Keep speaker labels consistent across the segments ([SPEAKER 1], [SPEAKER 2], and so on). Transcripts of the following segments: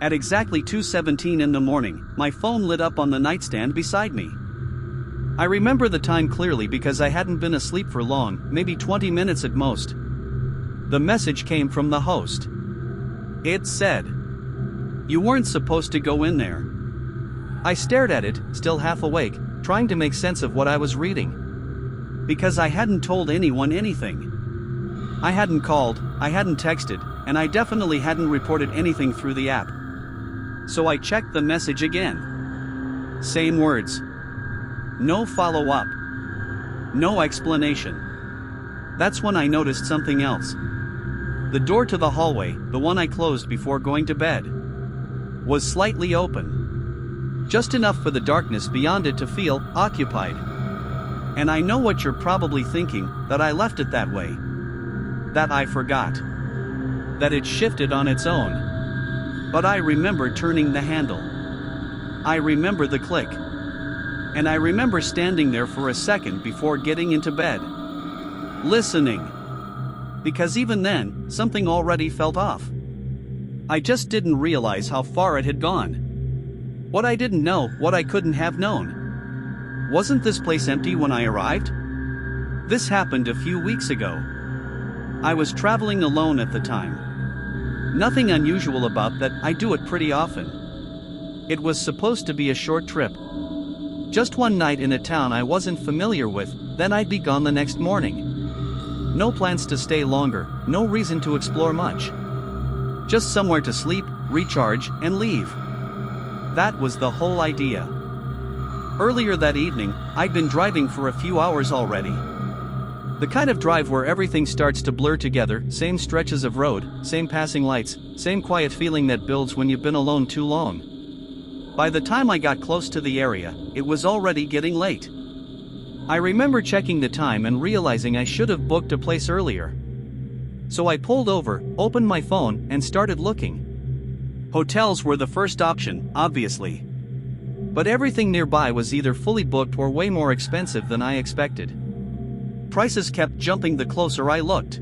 [SPEAKER 1] At exactly 2:17 in the morning, my phone lit up on the nightstand beside me. I remember the time clearly because I hadn't been asleep for long, maybe 20 minutes at most. The message came from the host. It said, "You weren't supposed to go in there." I stared at it, still half awake, trying to make sense of what I was reading. Because I hadn't told anyone anything. I hadn't called, I hadn't texted, and I definitely hadn't reported anything through the app. So I checked the message again. Same words. No follow-up. No explanation. That's when I noticed something else. The door to the hallway, the one I closed before going to bed, was slightly open. Just enough for the darkness beyond it to feel occupied. And I know what you're probably thinking, that I left it that way. That I forgot. That it shifted on its own. But I remember turning the handle. I remember the click. And I remember standing there for a second before getting into bed. Listening. Because even then, something already felt off. I just didn't realize how far it had gone. What I didn't know, what I couldn't have known. Wasn't this place empty when I arrived? This happened a few weeks ago. I was traveling alone at the time. Nothing unusual about that, I do it pretty often. It was supposed to be a short trip. Just one night in a town I wasn't familiar with, then I'd be gone the next morning. No plans to stay longer, no reason to explore much. Just somewhere to sleep, recharge, and leave. That was the whole idea. Earlier that evening, I'd been driving for a few hours already. The kind of drive where everything starts to blur together, same stretches of road, same passing lights, same quiet feeling that builds when you've been alone too long. By the time I got close to the area, it was already getting late. I remember checking the time and realizing I should have booked a place earlier. So I pulled over, opened my phone, and started looking. Hotels were the first option, obviously. But everything nearby was either fully booked or way more expensive than I expected. Prices kept jumping the closer I looked.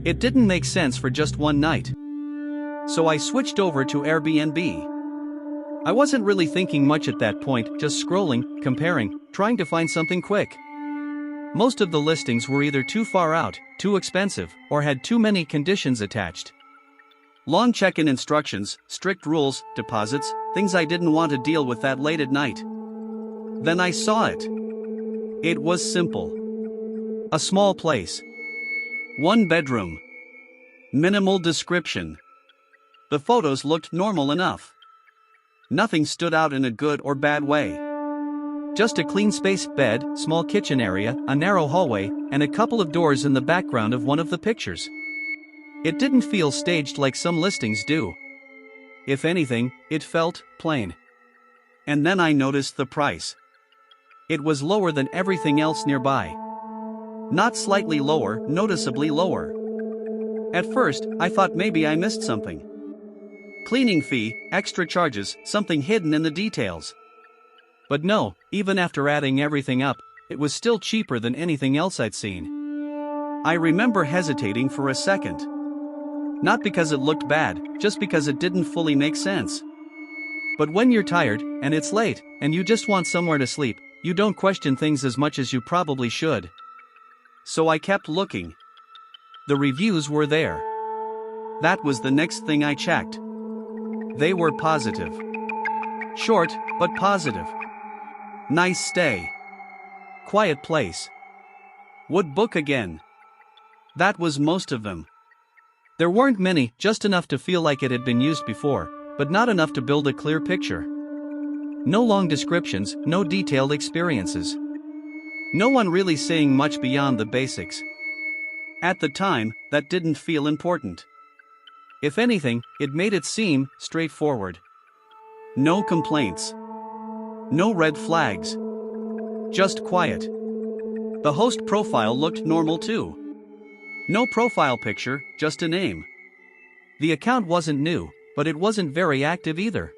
[SPEAKER 1] It didn't make sense for just one night. So I switched over to Airbnb. I wasn't really thinking much at that point, just scrolling, comparing, trying to find something quick. Most of the listings were either too far out, too expensive, or had too many conditions attached. Long check-in instructions, strict rules, deposits, things I didn't want to deal with that late at night. Then I saw it. It was simple. A small place. One bedroom. Minimal description. The photos looked normal enough. Nothing stood out in a good or bad way. Just a clean space, bed, small kitchen area, a narrow hallway, and a couple of doors in the background of one of the pictures. It didn't feel staged like some listings do. If anything, it felt plain. And then I noticed the price. It was lower than everything else nearby. Not slightly lower, noticeably lower. At first, I thought maybe I missed something. Cleaning fee, extra charges, something hidden in the details. But no, even after adding everything up, it was still cheaper than anything else I'd seen. I remember hesitating for a second. Not because it looked bad, just because it didn't fully make sense. But when you're tired, and it's late, and you just want somewhere to sleep, you don't question things as much as you probably should. So I kept looking. The reviews were there. That was the next thing I checked. They were positive. Short, but positive. Nice stay. Quiet place. Would book again. That was most of them. There weren't many, just enough to feel like it had been used before, but not enough to build a clear picture. No long descriptions, no detailed experiences. No one really saying much beyond the basics. At the time, that didn't feel important. If anything, it made it seem straightforward. No complaints. No red flags. Just quiet. The host profile looked normal too. No profile picture, just a name. The account wasn't new, but it wasn't very active either.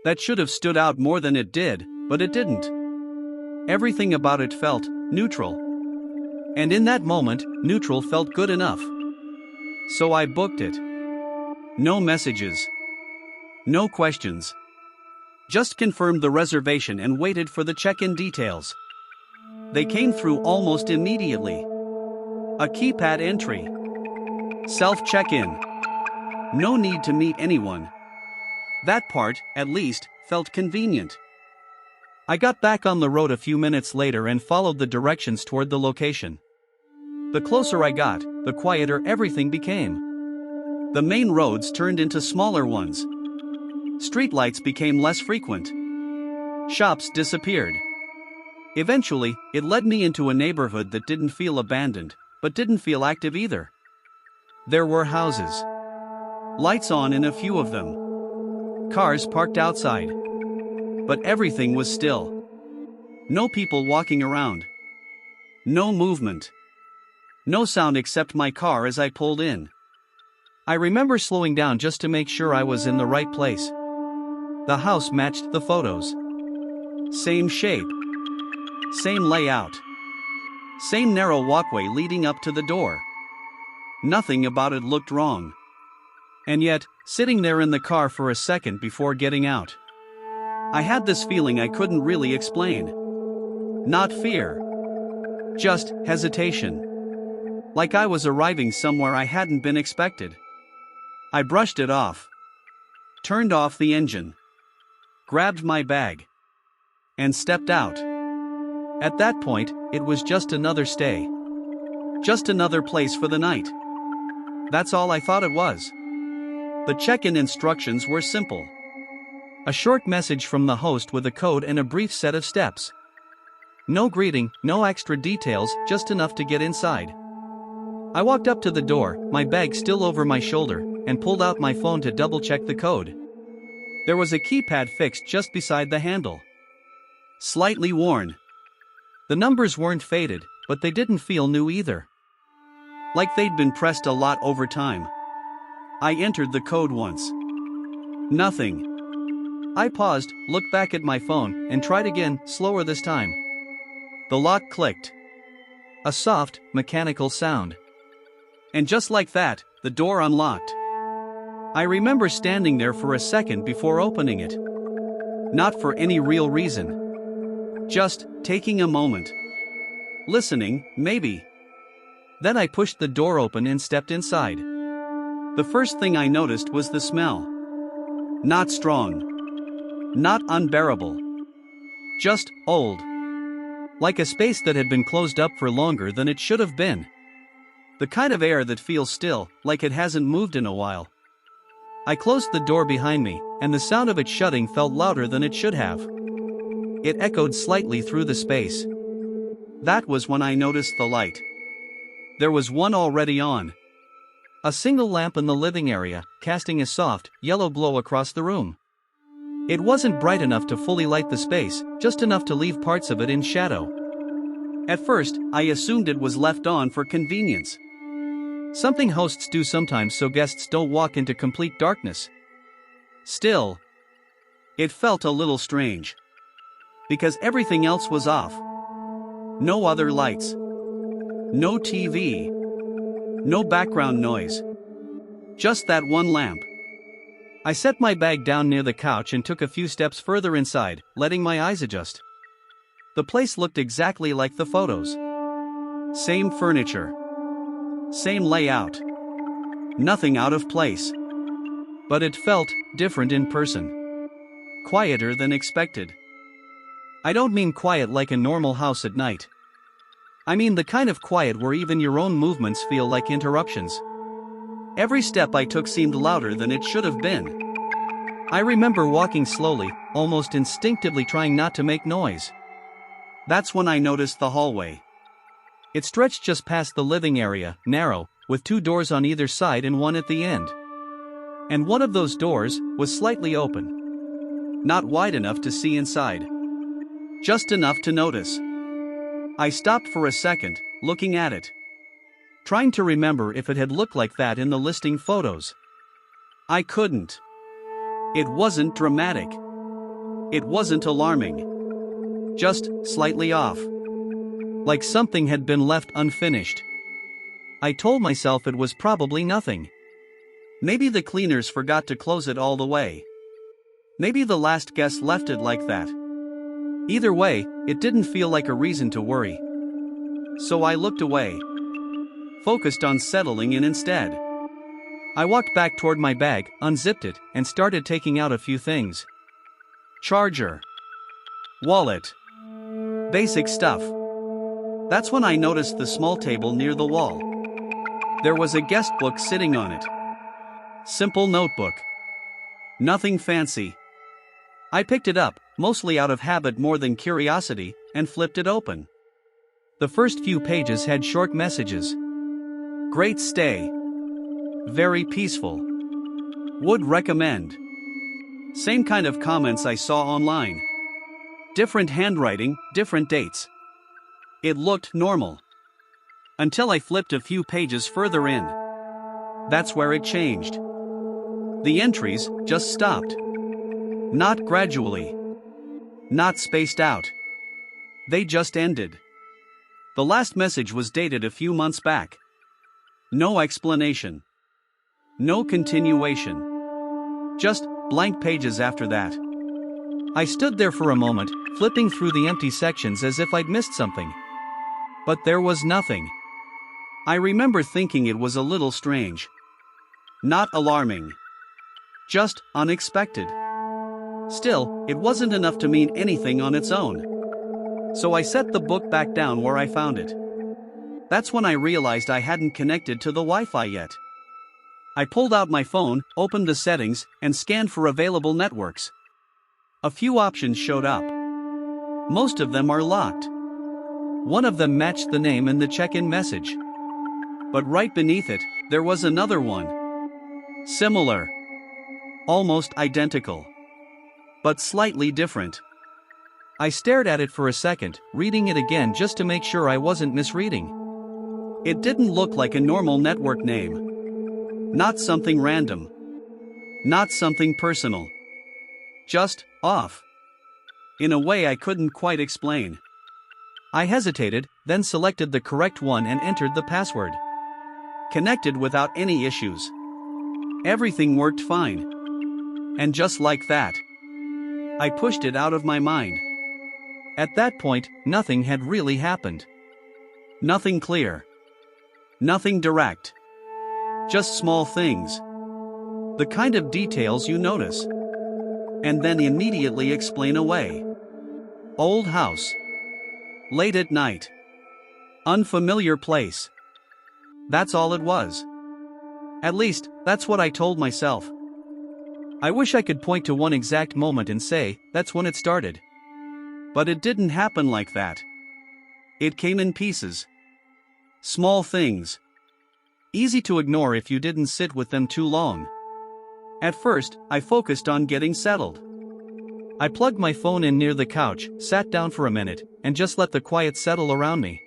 [SPEAKER 1] That should have stood out more than it did, but it didn't. Everything about it felt neutral. And in that moment, neutral felt good enough. So I booked it. No messages. No questions. Just confirmed the reservation and waited for the check-in details. They came through almost immediately. A keypad entry. Self-check-in. No need to meet anyone. That part, at least, felt convenient. I got back on the road a few minutes later and followed the directions toward the location. The closer I got, the quieter everything became. The main roads turned into smaller ones. Streetlights became less frequent. Shops disappeared. Eventually, it led me into a neighborhood that didn't feel abandoned, but didn't feel active either. There were houses. Lights on in a few of them. Cars parked outside. But everything was still. No people walking around. No movement. No sound except my car as I pulled in. I remember slowing down just to make sure I was in the right place. The house matched the photos. Same shape. Same layout. Same narrow walkway leading up to the door. Nothing about it looked wrong. And yet, sitting there in the car for a second before getting out, I had this feeling I couldn't really explain. Not fear. Just hesitation. Like I was arriving somewhere I hadn't been expected. I brushed it off. Turned off the engine. Grabbed my bag. And stepped out. At that point, it was just another stay. Just another place for the night. That's all I thought it was. The check-in instructions were simple. A short message from the host with a code and a brief set of steps. No greeting, no extra details, just enough to get inside. I walked up to the door, my bag still over my shoulder, and pulled out my phone to double-check the code. There was a keypad fixed just beside the handle. Slightly worn. The numbers weren't faded, but they didn't feel new either. Like they'd been pressed a lot over time. I entered the code once. Nothing. I paused, looked back at my phone, and tried again, slower this time. The lock clicked. A soft, mechanical sound. And just like that, the door unlocked. I remember standing there for a second before opening it. Not for any real reason. Just taking a moment. Listening, maybe. Then I pushed the door open and stepped inside. The first thing I noticed was the smell. Not strong. Not unbearable. Just old. Like a space that had been closed up for longer than it should have been. The kind of air that feels still, like it hasn't moved in a while. I closed the door behind me, and the sound of it shutting felt louder than it should have. It echoed slightly through the space. That was when I noticed the light. There was one already on. A single lamp in the living area, casting a soft, yellow glow across the room. It wasn't bright enough to fully light the space, just enough to leave parts of it in shadow. At first, I assumed it was left on for convenience. Something hosts do sometimes so guests don't walk into complete darkness. Still, it felt a little strange. Because everything else was off. No other lights. No TV. No background noise. Just that one lamp. I set my bag down near the couch and took a few steps further inside, letting my eyes adjust. The place looked exactly like the photos. Same furniture. Same layout. Nothing out of place. But it felt different in person. Quieter than expected. I don't mean quiet like a normal house at night. I mean the kind of quiet where even your own movements feel like interruptions. Every step I took seemed louder than it should have been. I remember walking slowly, almost instinctively trying not to make noise. That's when I noticed the hallway. It stretched just past the living area, narrow, with 2 doors on either side and one at the end. And one of those doors was slightly open. Not wide enough to see inside. Just enough to notice. I stopped for a second, looking at it. Trying to remember if it had looked like that in the listing photos. I couldn't. It wasn't dramatic. It wasn't alarming. Just slightly off. Like something had been left unfinished. I told myself it was probably nothing. Maybe the cleaners forgot to close it all the way. Maybe the last guest left it like that. Either way, it didn't feel like a reason to worry. So I looked away, focused on settling in instead. I walked back toward my bag, unzipped it, and started taking out a few things. Charger, wallet, basic stuff. That's when I noticed the small table near the wall. There was a guest book sitting on it. Simple notebook. Nothing fancy. I picked it up, mostly out of habit more than curiosity, and flipped it open. The first few pages had short messages. Great stay. Very peaceful. Would recommend. Same kind of comments I saw online. Different handwriting, different dates. It looked normal. Until I flipped a few pages further in. That's where it changed. The entries just stopped. Not gradually. Not spaced out. They just ended. The last message was dated a few months back. No explanation. No continuation. Just blank pages after that. I stood there for a moment, flipping through the empty sections as if I'd missed something. But there was nothing. I remember thinking it was a little strange. Not alarming. Just unexpected. Still, it wasn't enough to mean anything on its own. So I set the book back down where I found it. That's when I realized I hadn't connected to the Wi-Fi yet. I pulled out my phone, opened the settings, and scanned for available networks. A few options showed up. Most of them are locked. One of them matched the name in the check-in message. But right beneath it, there was another one. Similar. Almost identical. But slightly different. I stared at it for a second, reading it again just to make sure I wasn't misreading. It didn't look like a normal network name. Not something random. Not something personal. Just off. In a way I couldn't quite explain. I hesitated, then selected the correct one and entered the password. Connected without any issues. Everything worked fine. And just like that, I pushed it out of my mind. At that point, nothing had really happened. Nothing clear. Nothing direct. Just small things. The kind of details you notice. And then immediately explain away. Old house. Late at night. Unfamiliar place. That's all it was. At least, that's what I told myself. I wish I could point to one exact moment and say, that's when it started. But it didn't happen like that. It came in pieces. Small things. Easy to ignore if you didn't sit with them too long. At first, I focused on getting settled. I plugged my phone in near the couch, sat down for a minute, and just let the quiet settle around me.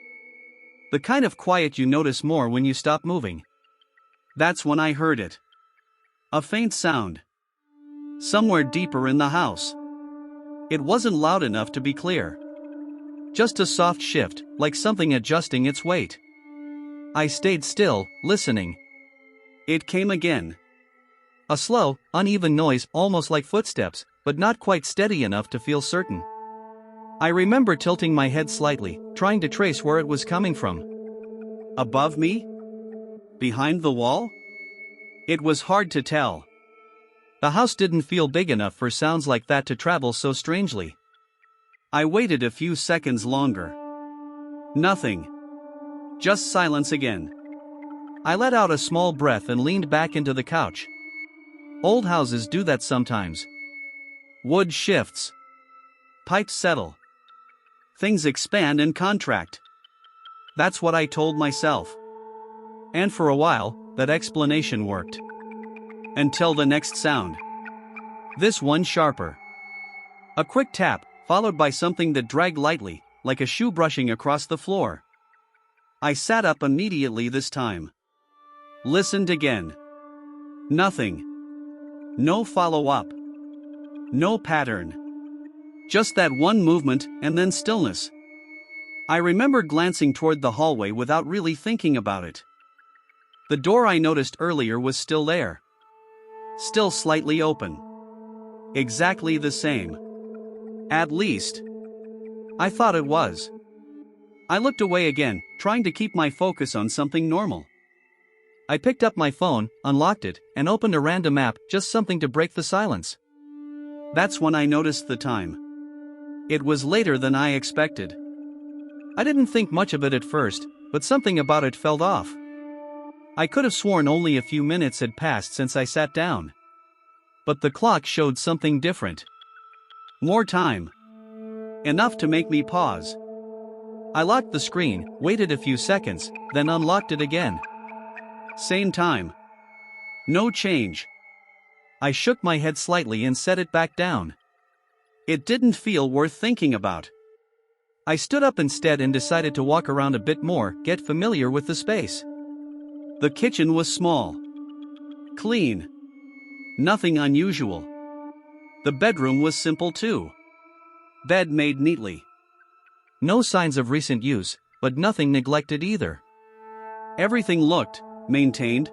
[SPEAKER 1] The kind of quiet you notice more when you stop moving. That's when I heard it. A faint sound. Somewhere deeper in the house. It wasn't loud enough to be clear. Just a soft shift, like something adjusting its weight. I stayed still, listening. It came again. A slow, uneven noise, almost like footsteps, but not quite steady enough to feel certain. I remember tilting my head slightly, trying to trace where it was coming from. Above me? Behind the wall? It was hard to tell. The house didn't feel big enough for sounds like that to travel so strangely. I waited a few seconds longer. Nothing. Just silence again. I let out a small breath and leaned back into the couch. Old houses do that sometimes. Wood shifts. Pipes settle. Things expand and contract. That's what I told myself. And for a while, that explanation worked. Until the next sound. This one sharper. A quick tap, followed by something that dragged lightly, like a shoe brushing across the floor. I sat up immediately this time. Listened again. Nothing. No follow-up. No pattern. Just that one movement and then stillness. I remember glancing toward the hallway without really thinking about it. The door I noticed earlier was still there. Still slightly open. exactly the same. At least, I thought it was. I looked away again, trying to keep my focus on something normal. I picked up my phone, unlocked it, and opened a random app, just something to break the silence. That's when I noticed the time. It was later than I expected. I didn't think much of it at first, but something about it felt off. I could have sworn only a few minutes had passed since I sat down. But the clock showed something different. More time. Enough to make me pause. I locked the screen, waited a few seconds, then unlocked it again. Same time. No change. I shook my head slightly and set it back down. It didn't feel worth thinking about. I stood up instead and decided to walk around a bit more, get familiar with the space. The kitchen was small. Clean. Nothing unusual. The bedroom was simple too. Bed made neatly. No signs of recent use, but nothing neglected either. Everything looked maintained.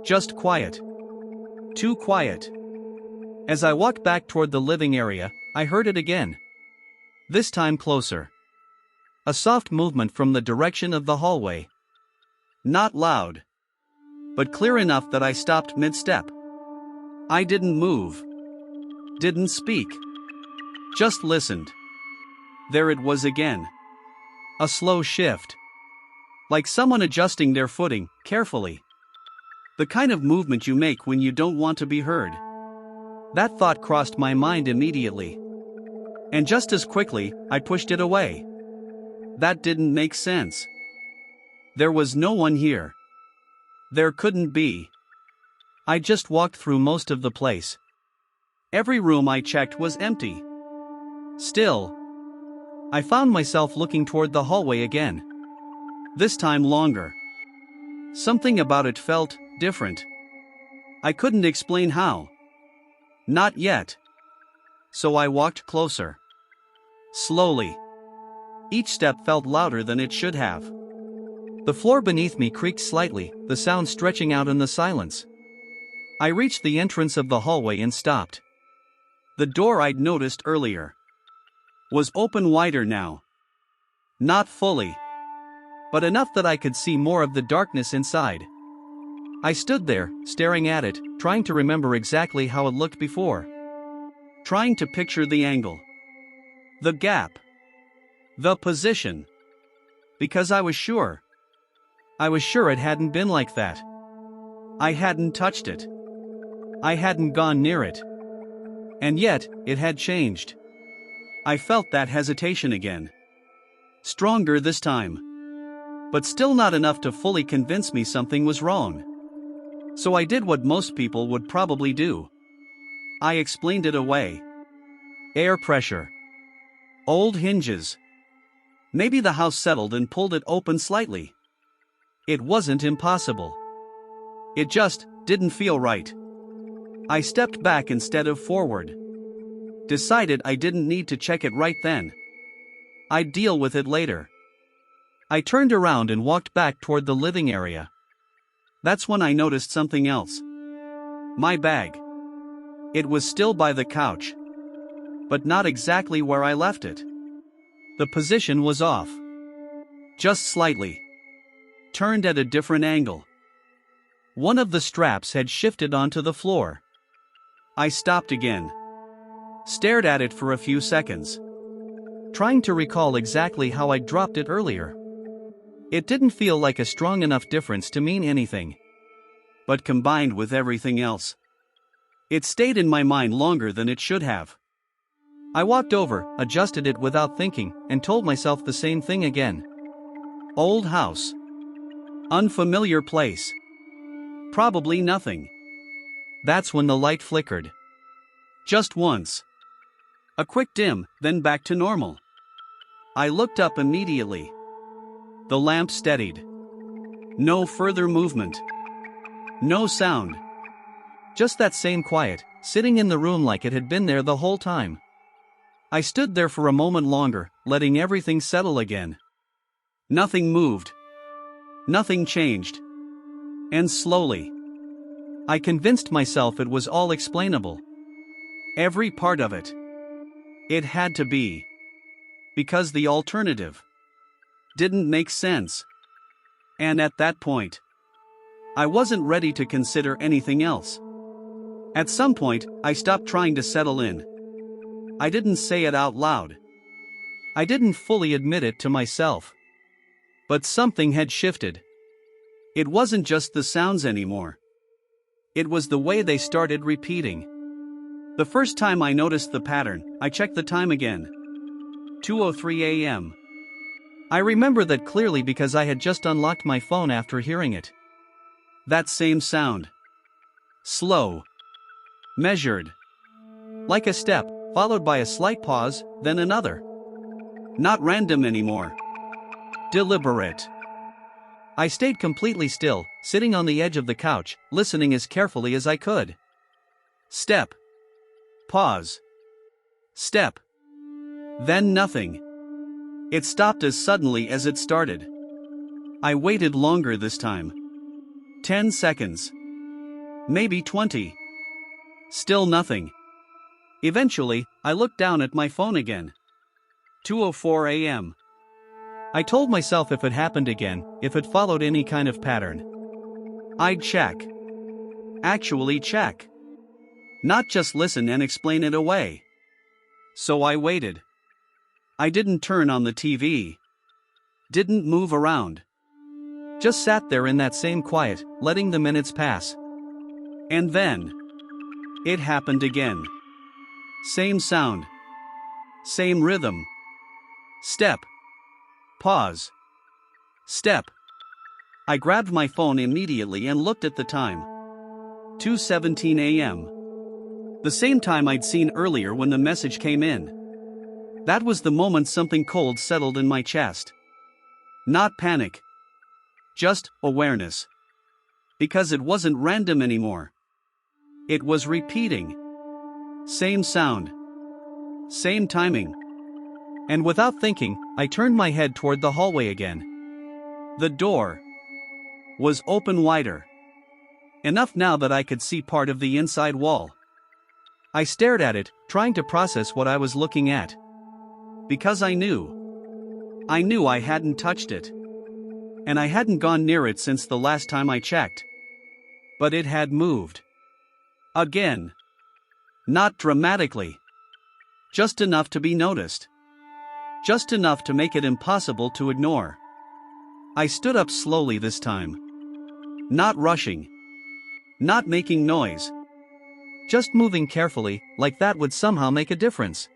[SPEAKER 1] Just quiet. Too quiet. As I walked back toward the living area, I heard it again. This time closer. A soft movement from the direction of the hallway. Not loud, but clear enough that I stopped mid-step. I didn't move. Didn't speak. Just listened. There it was again. A slow shift. Like someone adjusting their footing, carefully. The kind of movement you make when you don't want to be heard. That thought crossed my mind immediately. And just as quickly, I pushed it away. That didn't make sense. There was no one here. There couldn't be. I just walked through most of the place. Every room I checked was empty. Still, I found myself looking toward the hallway again. This time longer. Something about it felt different. I couldn't explain how. Not yet. So I walked closer. Slowly. Each step felt louder than it should have. The floor beneath me creaked slightly, the sound stretching out in the silence. I reached the entrance of the hallway and stopped. The door I'd noticed earlier was open wider now. Not fully, but enough that I could see more of the darkness inside. I stood there, staring at it, trying to remember exactly how it looked before. Trying to picture the angle. The gap. The position. Because I was sure. I was sure it hadn't been like that. I hadn't touched it. I hadn't gone near it. And yet, it had changed. I felt that hesitation again. Stronger this time. But still not enough to fully convince me something was wrong. So I did what most people would probably do. I explained it away. Air pressure. Old hinges. Maybe the house settled and pulled it open slightly. It wasn't impossible. It just didn't feel right. I stepped back instead of forward. Decided I didn't need to check it right then. I'd deal with it later. I turned around and walked back toward the living area. That's when I noticed something else. My bag. It was still by the couch. But not exactly where I left it. The position was off. Just slightly. Turned at a different angle. One of the straps had shifted onto the floor. I stopped again. Stared at it for a few seconds. Trying to recall exactly how I dropped it earlier. It didn't feel like a strong enough difference to mean anything. But combined with everything else, it stayed in my mind longer than it should have. I walked over, adjusted it without thinking, and told myself the same thing again. Old house. Unfamiliar place. Probably nothing. That's when the light flickered. Just once. A quick dim, then back to normal. I looked up immediately. The lamp steadied. No further movement. No sound. Just that same quiet, sitting in the room like it had been there the whole time. I stood there for a moment longer, letting everything settle again. Nothing moved. Nothing changed. And slowly, I convinced myself it was all explainable. Every part of it. It had to be. Because the alternative didn't make sense. And at that point, I wasn't ready to consider anything else. At some point, I stopped trying to settle in. I didn't say it out loud. I didn't fully admit it to myself. But something had shifted. It wasn't just the sounds anymore. It was the way they started repeating. The first time I noticed the pattern, I checked the time again. 2:03 a.m. I remember that clearly because I had just unlocked my phone after hearing it. That same sound. Slow. Measured. Like a step, followed by a slight pause, then another. Not random anymore. Deliberate. I stayed completely still, sitting on the edge of the couch, listening as carefully as I could. Step. Pause. Step. Then nothing. It stopped as suddenly as it started. I waited longer this time. 10 seconds. Maybe 20. Still nothing. Eventually, I looked down at my phone again. 2:04 a.m. I told myself if it happened again, if it followed any kind of pattern, I'd check. Actually check. Not just listen and explain it away. So I waited. I didn't turn on the TV. Didn't move around. Just sat there in that same quiet, letting the minutes pass. And then, it happened again. Same sound. Same rhythm. Step. Pause. Step. I grabbed my phone immediately and looked at the time. 2:17 a.m. The same time I'd seen earlier when the message came in. That was the moment something cold settled in my chest. Not panic. Just awareness. Because it wasn't random anymore. It was repeating. Same sound. Same timing. And without thinking, I turned my head toward the hallway again. The door was open wider. Enough now that I could see part of the inside wall. I stared at it, trying to process what I was looking at. Because I knew I hadn't touched it. And I hadn't gone near it since the last time I checked. But it had moved. Again. Not dramatically. Just enough to be noticed. Just enough to make it impossible to ignore. I stood up slowly this time. Not rushing. Not making noise. Just moving carefully, like that would somehow make a difference.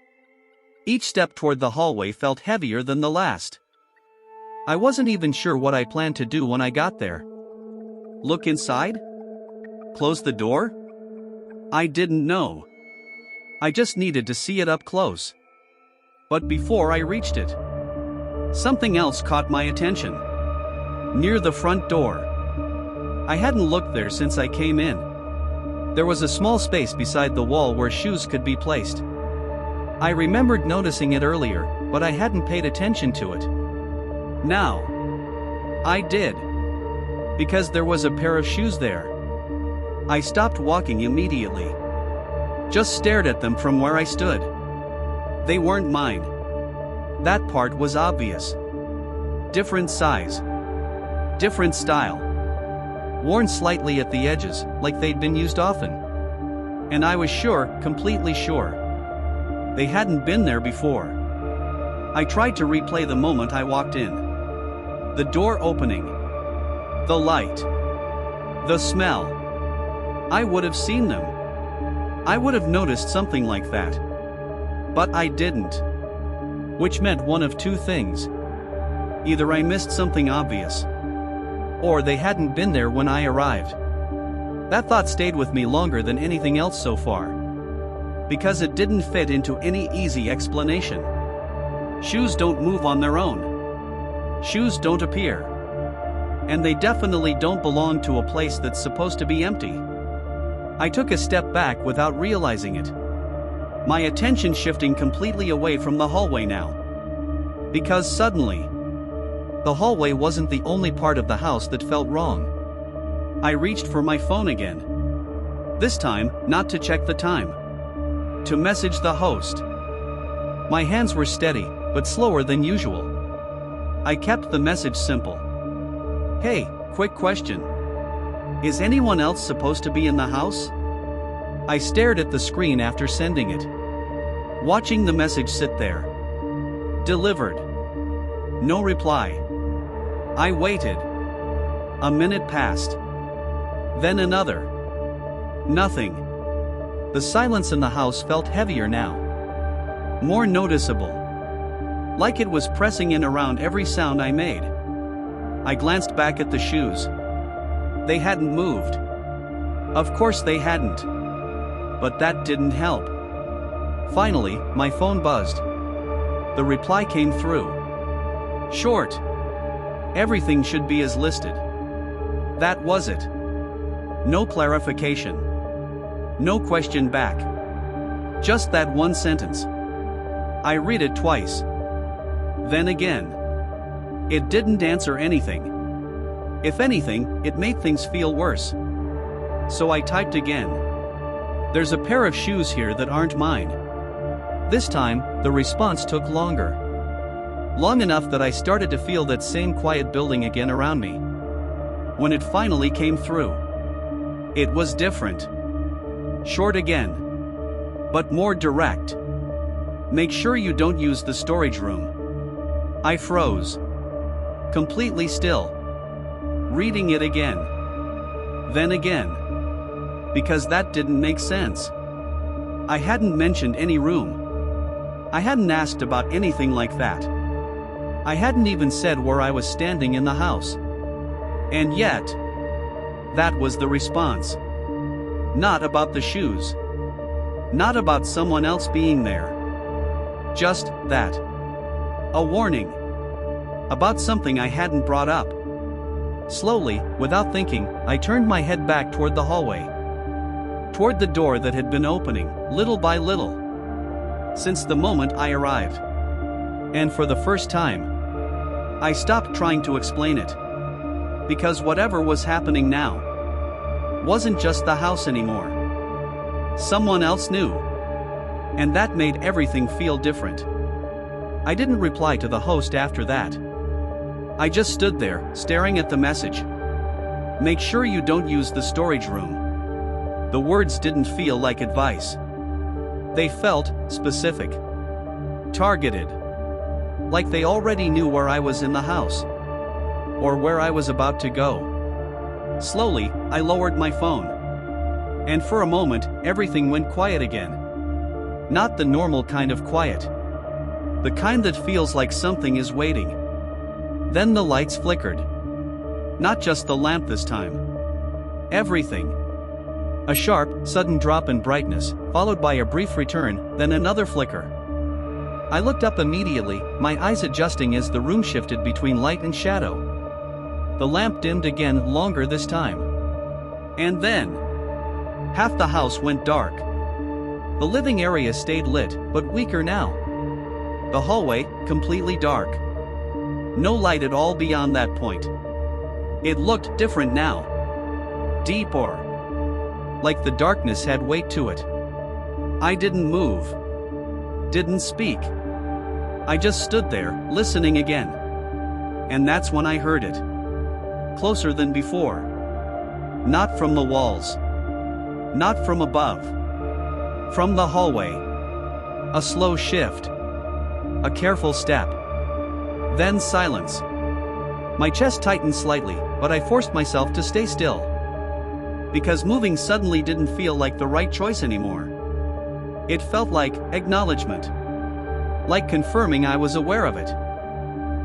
[SPEAKER 1] Each step toward the hallway felt heavier than the last. I wasn't even sure what I planned to do when I got there. Look inside? Close the door? I didn't know. I just needed to see it up close. But before I reached it, something else caught my attention. Near the front door. I hadn't looked there since I came in. There was a small space beside the wall where shoes could be placed. I remembered noticing it earlier, but I hadn't paid attention to it. Now, I did. Because there was a pair of shoes there. I stopped walking immediately. Just stared at them from where I stood. They weren't mine. That part was obvious. Different size. Different style. Worn slightly at the edges, like they'd been used often. And I was sure, completely sure, they hadn't been there before. I tried to replay the moment I walked in. The door opening. The light. The smell. I would have seen them. I would have noticed something like that. But I didn't. Which meant one of two things. Either I missed something obvious, or they hadn't been there when I arrived. That thought stayed with me longer than anything else so far. Because it didn't fit into any easy explanation. Shoes don't move on their own. Shoes don't appear. And they definitely don't belong to a place that's supposed to be empty. I took a step back without realizing it. My attention shifting completely away from the hallway now. Because suddenly, the hallway wasn't the only part of the house that felt wrong. I reached for my phone again. This time, not to check the time. To message the host. My hands were steady, but slower than usual. I kept the message simple. Hey, quick question. Is anyone else supposed to be in the house? I stared at the screen after sending it. Watching the message sit there. Delivered. No reply. I waited. A minute passed. Then another. Nothing. The silence in the house felt heavier now. More noticeable. Like it was pressing in around every sound I made. I glanced back at the shoes. They hadn't moved. Of course they hadn't. But that didn't help. Finally, my phone buzzed. The reply came through. Short. Everything should be as listed. That was it. No clarification. No question back. Just that one sentence. I read it twice. Then again. It didn't answer anything. If anything, it made things feel worse. So I typed again. There's a pair of shoes here that aren't mine. This time, the response took longer. Long enough that I started to feel that same quiet building again around me. When it finally came through, it was different. Short again. But more direct. Make sure you don't use the storage room. I froze. Completely still. Reading it again. Then again. Because that didn't make sense. I hadn't mentioned any room. I hadn't asked about anything like that. I hadn't even said where I was standing in the house. And yet, that was the response. Not about the shoes. Not about someone else being there. Just that. A warning. About something I hadn't brought up. Slowly, without thinking, I turned my head back toward the hallway. Toward the door that had been opening, little by little. Since the moment I arrived. And for the first time, I stopped trying to explain it. Because whatever was happening now wasn't just the house anymore. Someone else knew. And that made everything feel different. I didn't reply to the host after that. I just stood there, staring at the message. Make sure you don't use the storage room. The words didn't feel like advice. They felt specific. Targeted. Like they already knew where I was in the house. Or where I was about to go. Slowly, I lowered my phone. And for a moment, everything went quiet again. Not the normal kind of quiet. The kind that feels like something is waiting. Then the lights flickered. Not just the lamp this time. Everything. A sharp, sudden drop in brightness, followed by a brief return, then another flicker. I looked up immediately, my eyes adjusting as the room shifted between light and shadow. The lamp dimmed again, longer this time. And then, half the house went dark. The living area stayed lit, but weaker now. The hallway, completely dark. No light at all beyond that point. It looked different now. Deeper. Like the darkness had weight to it. I didn't move. Didn't speak. I just stood there, listening again. And that's when I heard it. Closer than before. Not from the walls. Not from above. From the hallway. A slow shift. A careful step. Then silence. My chest tightened slightly, but I forced myself to stay still. Because moving suddenly didn't feel like the right choice anymore. It felt like acknowledgement. Like confirming I was aware of it.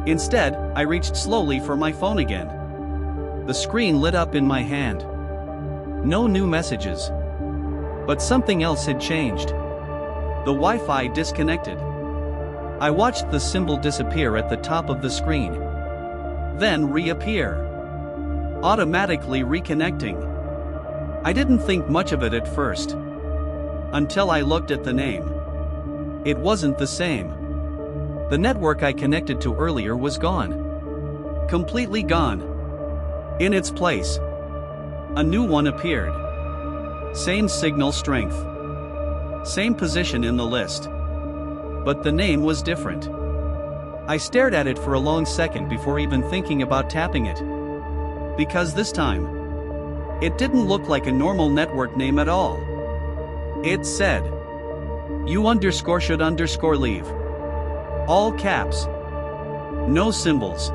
[SPEAKER 1] Instead, I reached slowly for my phone again. The screen lit up in my hand. No new messages. But something else had changed. The Wi-Fi disconnected. I watched the symbol disappear at the top of the screen. Then reappear. Automatically reconnecting. I didn't think much of it at first. Until I looked at the name. It wasn't the same. The network I connected to earlier was gone. Completely gone. In its place, a new one appeared. Same signal strength. Same position in the list. But the name was different. I stared at it for a long second before even thinking about tapping it. Because this time, it didn't look like a normal network name at all. It said, "You_should_leave." All caps. No symbols.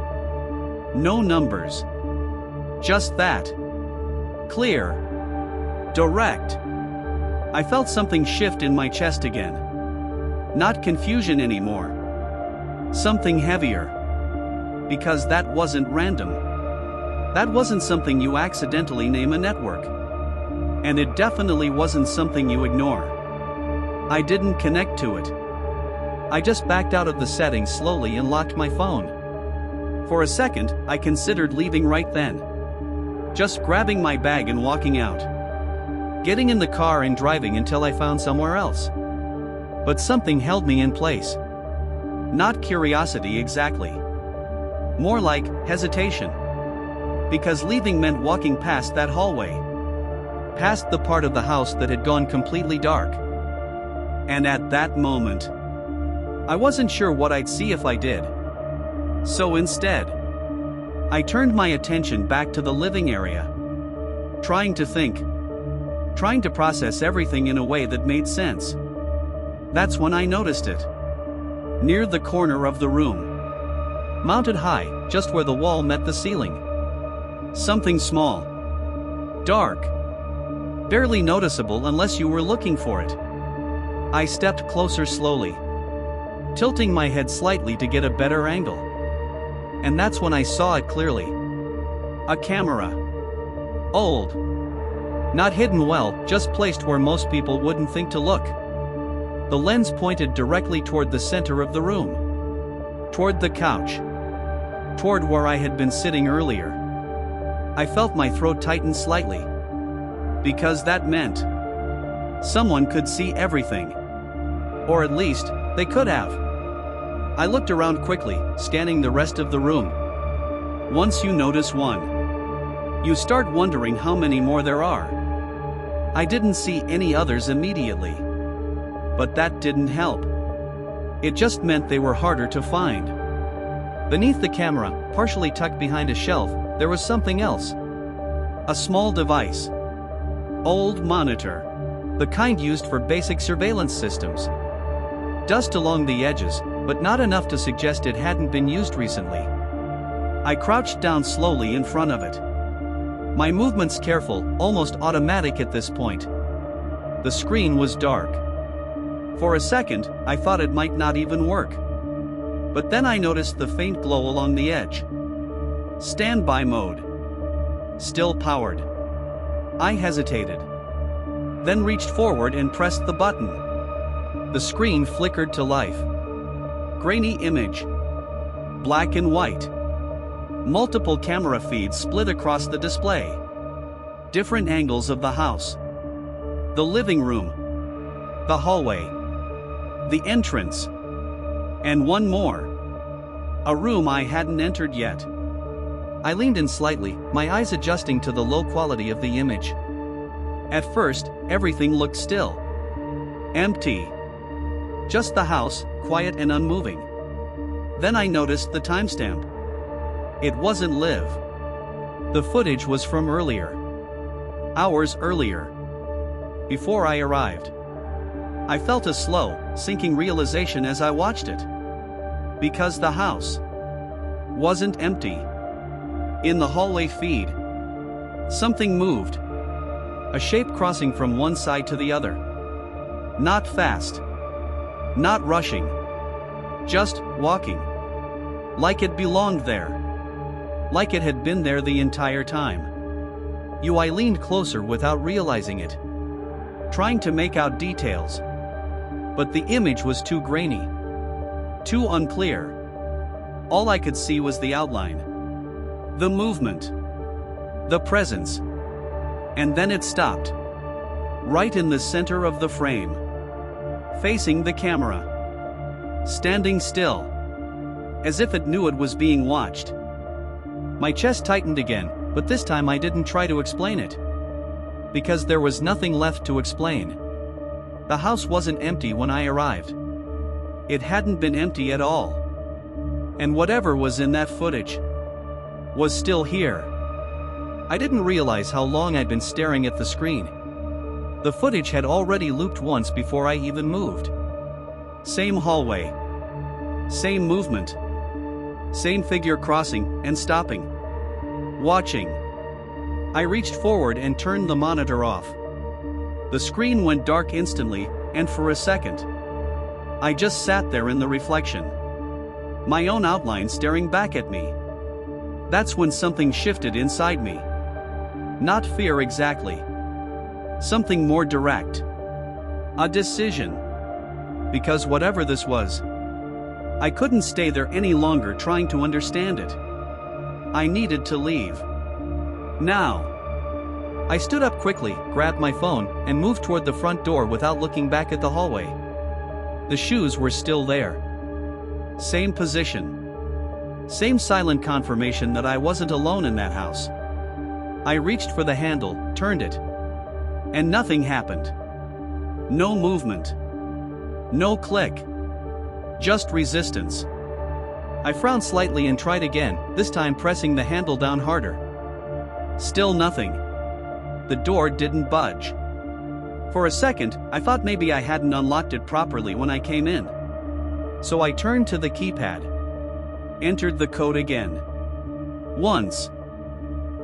[SPEAKER 1] No numbers. Just that. Clear. Direct. I felt something shift in my chest again. Not confusion anymore. Something heavier. Because that wasn't random. That wasn't something you accidentally name a network. And it definitely wasn't something you ignore. I didn't connect to it. I just backed out of the settings slowly and locked my phone. For a second, I considered leaving right then. Just grabbing my bag and walking out. Getting in the car and driving until I found somewhere else. But something held me in place. Not curiosity exactly. More like hesitation. Because leaving meant walking past that hallway. Past the part of the house that had gone completely dark. And at that moment, I wasn't sure what I'd see if I did. So instead, I turned my attention back to the living area. Trying to think. Trying to process everything in a way that made sense. That's when I noticed it. Near the corner of the room. Mounted high, just where the wall met the ceiling. Something small. Dark. Barely noticeable unless you were looking for it. I stepped closer slowly. Tilting my head slightly to get a better angle. And that's when I saw it clearly. A camera. Old. Not hidden well, just placed where most people wouldn't think to look. The lens pointed directly toward the center of the room. Toward the couch. Toward where I had been sitting earlier. I felt my throat tighten slightly. Because that meant someone could see everything. Or at least, they could have. I looked around quickly, scanning the rest of the room. Once you notice one, you start wondering how many more there are. I didn't see any others immediately. But that didn't help. It just meant they were harder to find. Beneath the camera, partially tucked behind a shelf, there was something else. A small device. Old monitor. The kind used for basic surveillance systems. Dust along the edges, but not enough to suggest it hadn't been used recently. I crouched down slowly in front of it. My movements careful, almost automatic at this point. The screen was dark. For a second, I thought it might not even work. But then I noticed the faint glow along the edge. Standby mode. Still powered. I hesitated. Then reached forward and pressed the button. The screen flickered to life. Grainy image. Black and white. Multiple camera feeds split across the display. Different angles of the house. The living room. The hallway. The entrance. And one more. A room I hadn't entered yet. I leaned in slightly, my eyes adjusting to the low quality of the image. At first, everything looked still. Empty. Just the house, quiet and unmoving. Then I noticed the timestamp. It wasn't live. The footage was from earlier. Hours earlier. Before I arrived. I felt a slow, sinking realization as I watched it. Because the house wasn't empty. In the hallway feed, something moved. A shape crossing from one side to the other. Not fast. Not rushing. Just walking. Like it belonged there. Like it had been there the entire time. I leaned closer without realizing it. Trying to make out details. But the image was too grainy. Too unclear. All I could see was the outline. The movement. The presence. And then it stopped. Right in the center of the frame. Facing the camera. Standing still. As if it knew it was being watched. My chest tightened again, but this time I didn't try to explain it. Because there was nothing left to explain. The house wasn't empty when I arrived. It hadn't been empty at all. And whatever was in that footage was still here. I didn't realize how long I'd been staring at the screen. The footage had already looped once before I even moved. Same hallway. Same movement. Same figure crossing and stopping. Watching. I reached forward and turned the monitor off. The screen went dark instantly, and for a second, I just sat there in the reflection. My own outline staring back at me. That's when something shifted inside me. Not fear exactly. Something more direct. A decision. Because whatever this was, I couldn't stay there any longer trying to understand it. I needed to leave. Now. I stood up quickly, grabbed my phone, and moved toward the front door without looking back at the hallway. The shoes were still there. Same position. Same silent confirmation that I wasn't alone in that house. I reached for the handle, turned it. And nothing happened. No movement. No click. Just resistance. I frowned slightly and tried again, this time pressing the handle down harder. Still nothing. The door didn't budge. For a second, I thought maybe I hadn't unlocked it properly when I came in. So I turned to the keypad. Entered the code again. Once.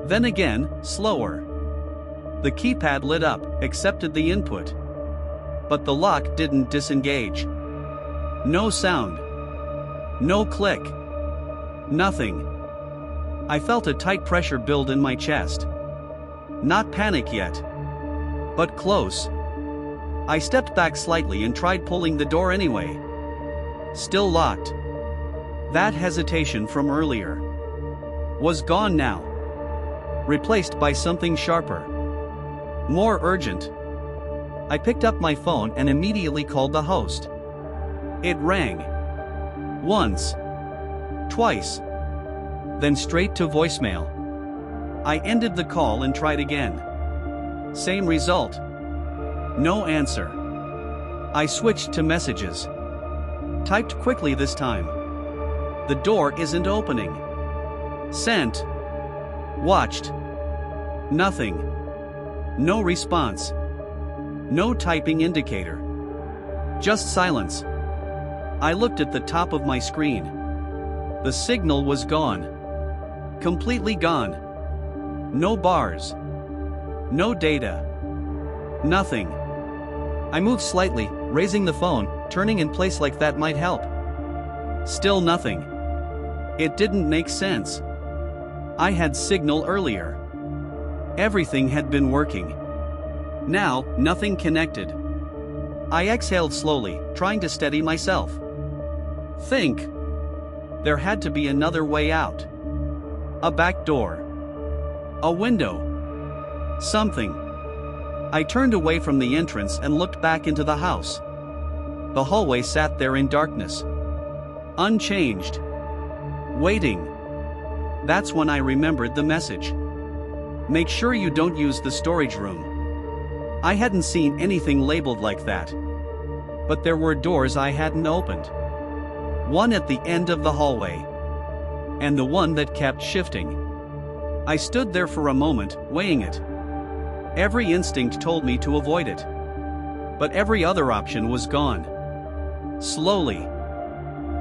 [SPEAKER 1] Then again, slower. The keypad lit up, accepted the input. But the lock didn't disengage. No sound. No click. Nothing. I felt a tight pressure build in my chest. Not panic yet. But close. I stepped back slightly and tried pulling the door anyway. Still locked. That hesitation from earlier was gone now. Replaced by something sharper. More urgent. I picked up my phone and immediately called the host. It rang. Once. Twice. Then straight to voicemail. I ended the call and tried again. Same result. No answer. I switched to messages. Typed quickly this time. The door isn't opening. Sent. Watched. Nothing. No response. No typing indicator. Just silence. I looked at the top of my screen. The signal was gone. Completely gone. No bars. No data. Nothing. I moved slightly, raising the phone, turning in place like that might help. Still nothing. It didn't make sense. I had signal earlier. Everything had been working. Now, nothing connected. I exhaled slowly, trying to steady myself. Think. There had to be another way out. A back door. A window. Something. I turned away from the entrance and looked back into the house. The hallway sat there in darkness. Unchanged. Waiting. That's when I remembered the message. Make sure you don't use the storage room. I hadn't seen anything labeled like that. But there were doors I hadn't opened. One at the end of the hallway. And the one that kept shifting. I stood there for a moment, weighing it. Every instinct told me to avoid it. But every other option was gone. Slowly.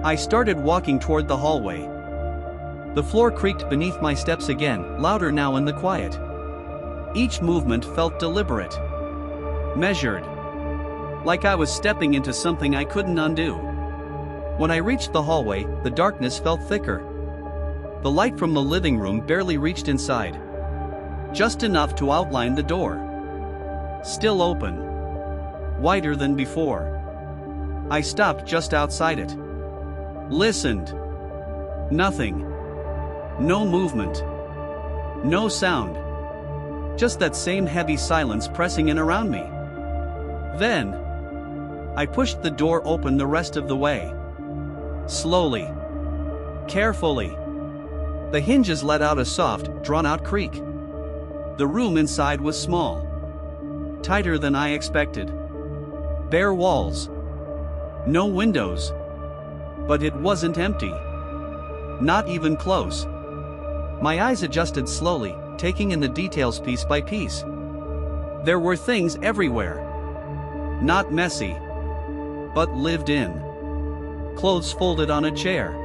[SPEAKER 1] I started walking toward the hallway. The floor creaked beneath my steps again, louder now in the quiet. Each movement felt deliberate. Measured. Like I was stepping into something I couldn't undo. When I reached the hallway, the darkness felt thicker. The light from the living room barely reached inside. Just enough to outline the door. Still open. Wider than before. I stopped just outside it. Listened. Nothing. No movement. No sound. Just that same heavy silence pressing in around me. Then, I pushed the door open the rest of the way. Slowly. Carefully. The hinges let out a soft, drawn-out creak. The room inside was small. Tighter than I expected. Bare walls. No windows. But it wasn't empty. Not even close. My eyes adjusted slowly, taking in the details piece by piece. There were things everywhere. Not messy, but lived in. Clothes folded on a chair.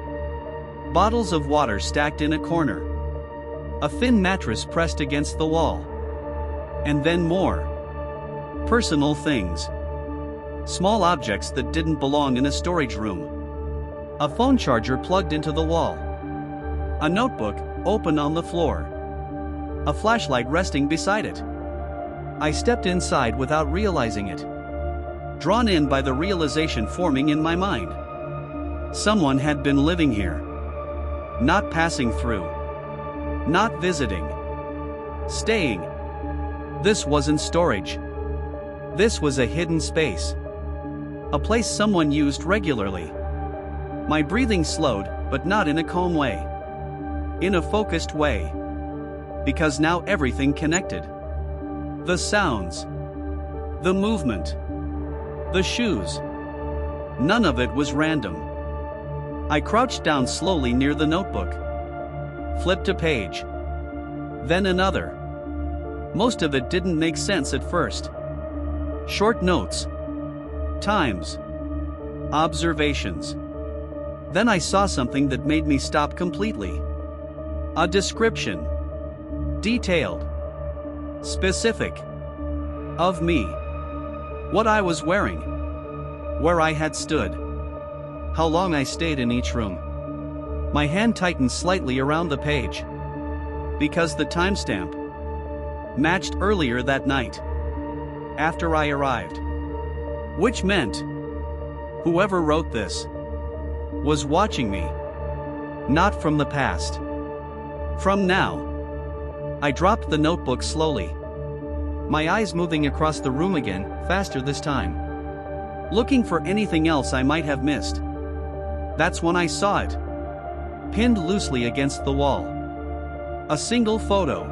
[SPEAKER 1] Bottles of water stacked in a corner. A thin mattress pressed against the wall. And then more. Personal things. Small objects that didn't belong in a storage room. A phone charger plugged into the wall. A notebook, open on the floor. A flashlight resting beside it. I stepped inside without realizing it. Drawn in by the realization forming in my mind. Someone had been living here. Not passing through. Not visiting. Staying. This wasn't storage. This was a hidden space. A place someone used regularly. My breathing slowed, but not in a calm way. In a focused way. Because now everything connected. The sounds. The movement. The shoes. None of it was random. I crouched down slowly near the notebook. Flipped a page. Then another. Most of it didn't make sense at first. Short notes. Times. Observations. Then I saw something that made me stop completely. A description. Detailed. Specific. Of me. What I was wearing. Where I had stood. How long I stayed in each room. My hand tightened slightly around the page. Because the timestamp matched earlier that night. After I arrived. Which meant whoever wrote this was watching me. Not from the past. From now. I dropped the notebook slowly. My eyes moving across the room again, faster this time. Looking for anything else I might have missed. That's when I saw it. Pinned loosely against the wall. A single photo.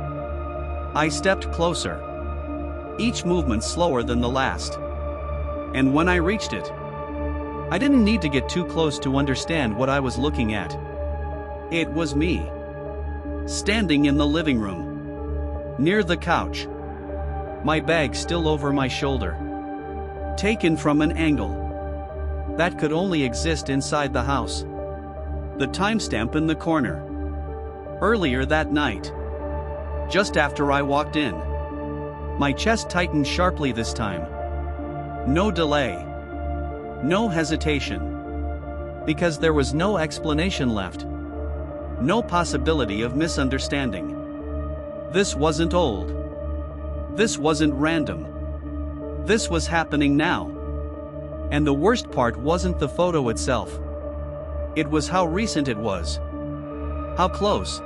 [SPEAKER 1] I stepped closer. Each movement slower than the last. And when I reached it, I didn't need to get too close to understand what I was looking at. It was me. Standing in the living room. Near the couch. My bag still over my shoulder. Taken from an angle that could only exist inside the house. The timestamp in the corner. Earlier that night. Just after I walked in. My chest tightened sharply this time. No delay. No hesitation. Because there was no explanation left. No possibility of misunderstanding. This wasn't old. This wasn't random. This was happening now. And the worst part wasn't the photo itself. It was how recent it was. How close.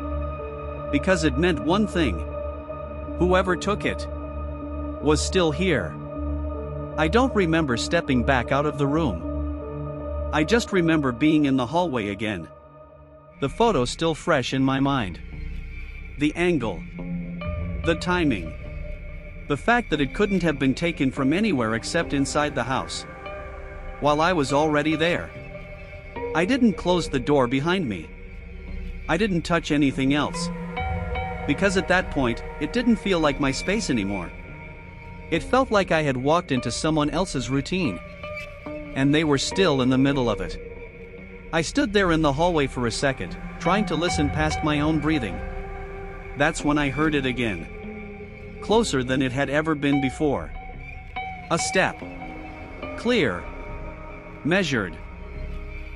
[SPEAKER 1] Because it meant one thing. Whoever took it was still here. I don't remember stepping back out of the room. I just remember being in the hallway again. The photo still fresh in my mind. The angle. The timing. The fact that it couldn't have been taken from anywhere except inside the house. While I was already there. I didn't close the door behind me. I didn't touch anything else. Because at that point, it didn't feel like my space anymore. It felt like I had walked into someone else's routine. And they were still in the middle of it. I stood there in the hallway for a second, trying to listen past my own breathing. That's when I heard it again. Closer than it had ever been before. A step. Clear. Measured.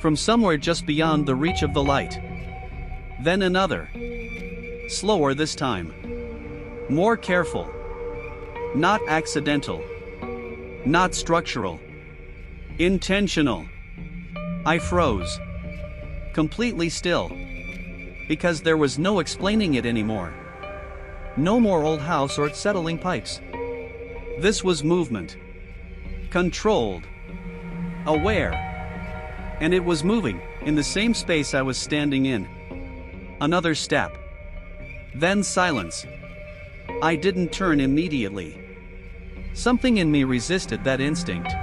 [SPEAKER 1] From somewhere just beyond the reach of the light. Then another. Slower this time. More careful. Not accidental. Not structural. Intentional. I froze. Completely still. Because there was no explaining it anymore. No more old house or settling pipes. This was movement. Controlled. Aware. And it was moving, in the same space I was standing in. Another step. Then silence. I didn't turn immediately. Something in me resisted that instinct.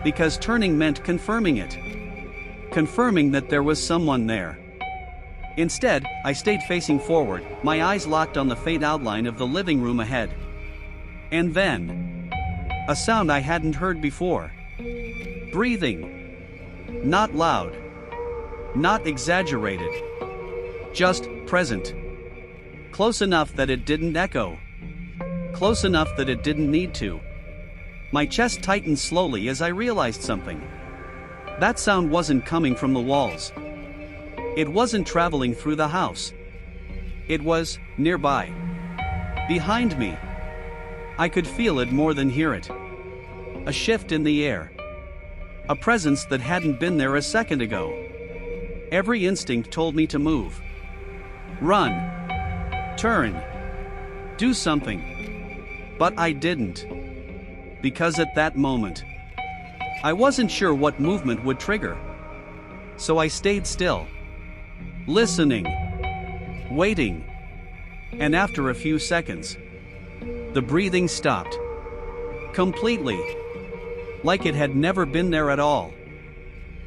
[SPEAKER 1] Because turning meant confirming it. Confirming that there was someone there. Instead, I stayed facing forward, my eyes locked on the faint outline of the living room ahead. And then, a sound I hadn't heard before. Breathing. Not loud. Not exaggerated. Just present. Close enough that it didn't echo. Close enough that it didn't need to. My chest tightened slowly as I realized something. That sound wasn't coming from the walls. It wasn't traveling through the house. It was nearby. Behind me. I could feel it more than hear it. A shift in the air. A presence that hadn't been there a second ago. Every instinct told me to move. Run. Turn. Do something. But I didn't. Because at that moment, I wasn't sure what movement would trigger. So I stayed still. Listening. Waiting. And after a few seconds, the breathing stopped. Completely. Like it had never been there at all.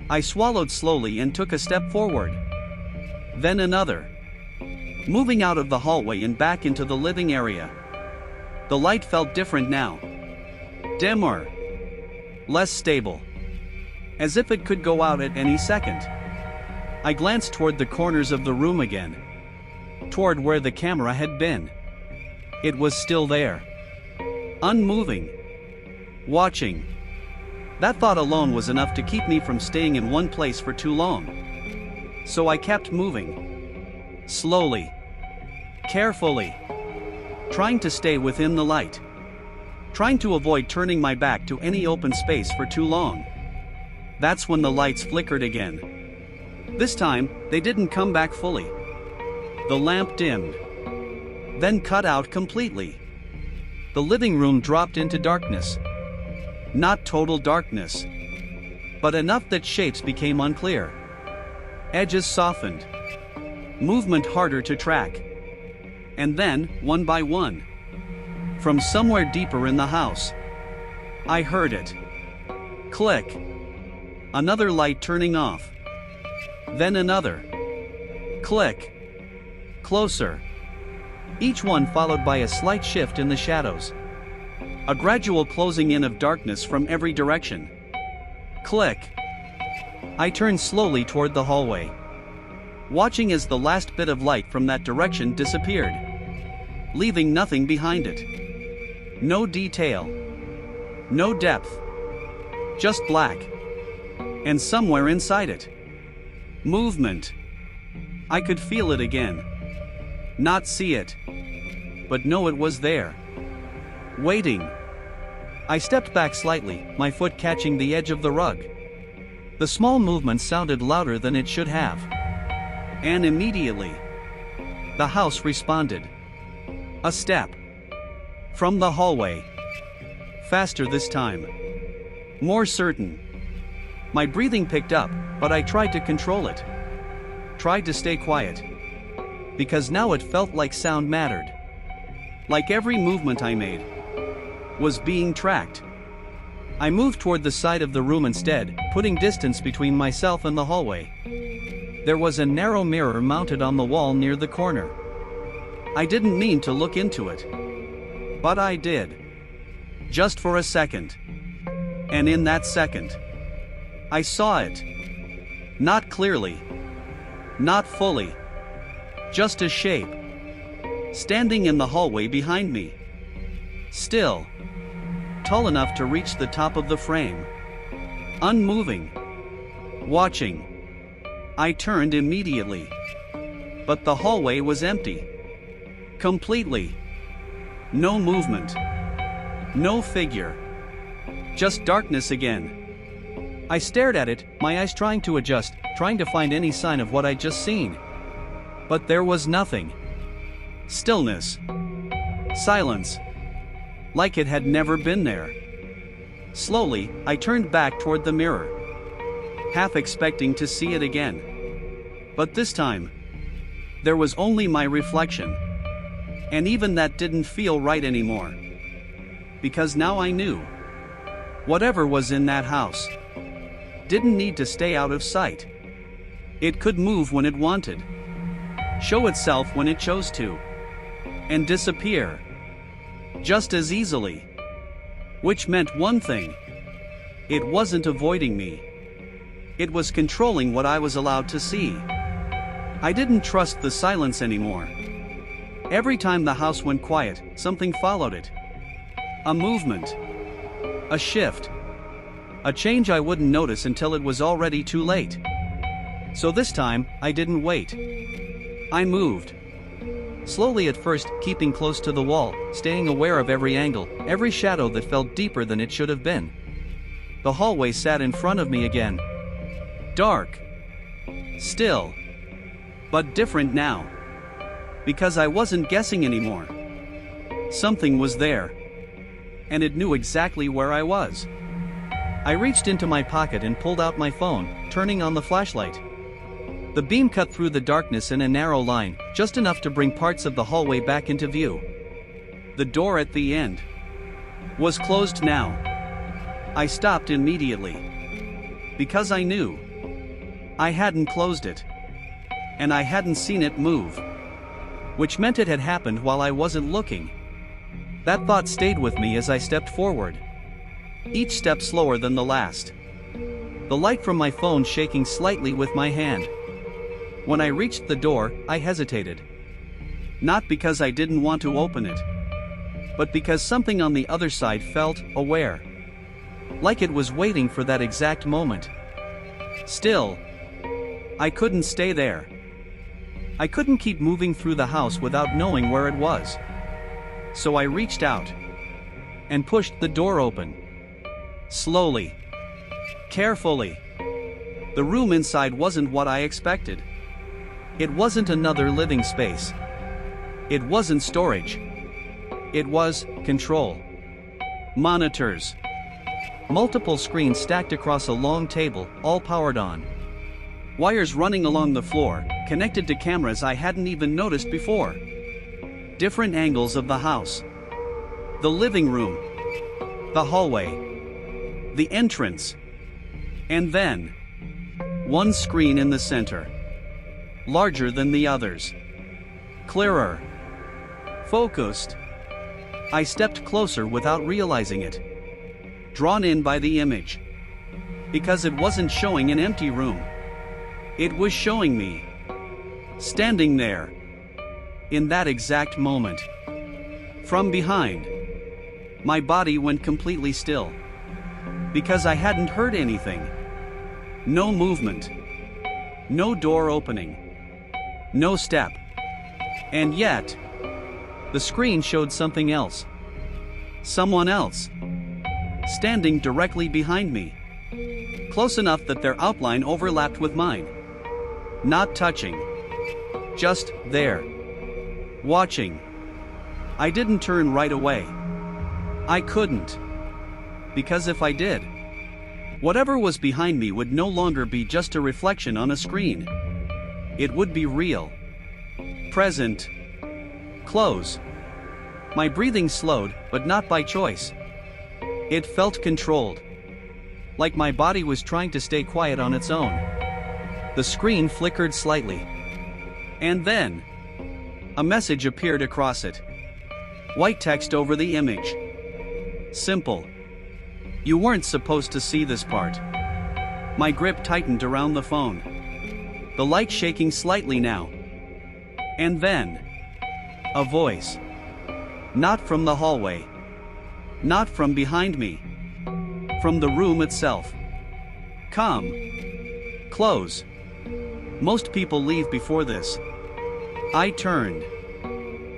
[SPEAKER 1] I swallowed slowly and took a step forward. Then another. Moving out of the hallway and back into the living area. The light felt different now. Dimmer. Less stable. As if it could go out at any second. I glanced toward the corners of the room again. Toward where the camera had been. It was still there. Unmoving. Watching. That thought alone was enough to keep me from staying in one place for too long. So I kept moving. Slowly. Carefully. Trying to stay within the light. Trying to avoid turning my back to any open space for too long. That's when the lights flickered again. This time, they didn't come back fully. The lamp dimmed. Then cut out completely. The living room dropped into darkness. Not total darkness. But enough that shapes became unclear. Edges softened. Movement harder to track. And then, one by one, from somewhere deeper in the house, I heard it. Click. Another light turning off. Then another. Click. Closer. Each one followed by a slight shift in the shadows. A gradual closing in of darkness from every direction. Click. I turned slowly toward the hallway, watching as the last bit of light from that direction disappeared, leaving nothing behind it. No detail. No depth. Just black. And somewhere inside it, movement. I could feel it again. Not see it. But know it was there. Waiting. I stepped back slightly, my foot catching the edge of the rug. The small movement sounded louder than it should have. And immediately, the house responded. A step. From the hallway. Faster this time. More certain. My breathing picked up, but I tried to control it. Tried to stay quiet. Because now it felt like sound mattered. Like every movement I made was being tracked. I moved toward the side of the room instead, putting distance between myself and the hallway. There was a narrow mirror mounted on the wall near the corner. I didn't mean to look into it. But I did. Just for a second. And in that second, I saw it. Not clearly. Not fully. Just a shape. Standing in the hallway behind me. Still. Tall enough to reach the top of the frame. Unmoving. Watching. I turned immediately. But the hallway was empty. Completely. No movement. No figure. Just darkness again. I stared at it, my eyes trying to adjust, trying to find any sign of what I'd just seen. But there was nothing. Stillness. Silence. Like it had never been there. Slowly, I turned back toward the mirror, half expecting to see it again. But this time, there was only my reflection. And even that didn't feel right anymore. Because now I knew Whatever was in that house didn't need to stay out of sight. It could move when it wanted, show itself when it chose to, and disappear just as easily. Which meant one thing: it wasn't avoiding me. It was controlling what I was allowed to see. I didn't trust the silence anymore. Every time the house went quiet, something followed it. A movement. A shift. A change I wouldn't notice until it was already too late. So this time, I didn't wait. I moved. Slowly at first, keeping close to the wall, staying aware of every angle, every shadow that felt deeper than it should have been. The hallway sat in front of me again. Dark. Still. But different now. Because I wasn't guessing anymore. Something was there. And it knew exactly where I was. I reached into my pocket and pulled out my phone, turning on the flashlight. The beam cut through the darkness in a narrow line, just enough to bring parts of the hallway back into view. The door at the end was closed now. I stopped immediately. Because I knew I hadn't closed it. And I hadn't seen it move. Which meant it had happened while I wasn't looking. That thought stayed with me as I stepped forward. Each step slower than the last. The light from my phone shaking slightly with my hand. When I reached the door, I hesitated. Not because I didn't want to open it, but because something on the other side felt aware. Like it was waiting for that exact moment. Still, I couldn't stay there. I couldn't keep moving through the house without knowing where it was. So I reached out and pushed the door open. Slowly. Carefully. The room inside wasn't what I expected. It wasn't another living space. It wasn't storage. It was control. Monitors. Multiple screens stacked across a long table, all powered on. Wires running along the floor, connected to cameras I hadn't even noticed before. Different angles of the house. The living room. The hallway. The entrance. And then, one screen in the center. Larger than the others. Clearer. Focused. I stepped closer without realizing it. Drawn in by the image. Because it wasn't showing an empty room. It was showing me. Standing there. In that exact moment. From behind. My body went completely still. Because I hadn't heard anything. No movement. No door opening. No step. And yet, the screen showed something else. Someone else. Standing directly behind me. Close enough that their outline overlapped with mine. Not touching. Just there. Watching. I didn't turn right away. I couldn't. Because if I did, whatever was behind me would no longer be just a reflection on a screen. It would be real. Present. Close. My breathing slowed, but not by choice. It felt controlled. Like my body was trying to stay quiet on its own. The screen flickered slightly. And then, a message appeared across it. White text over the image. Simple. You weren't supposed to see this part. My grip tightened around the phone. The light shaking slightly now. And then, a voice. Not from the hallway. Not from behind me. From the room itself. Come. Close. Most people leave before this. I turned.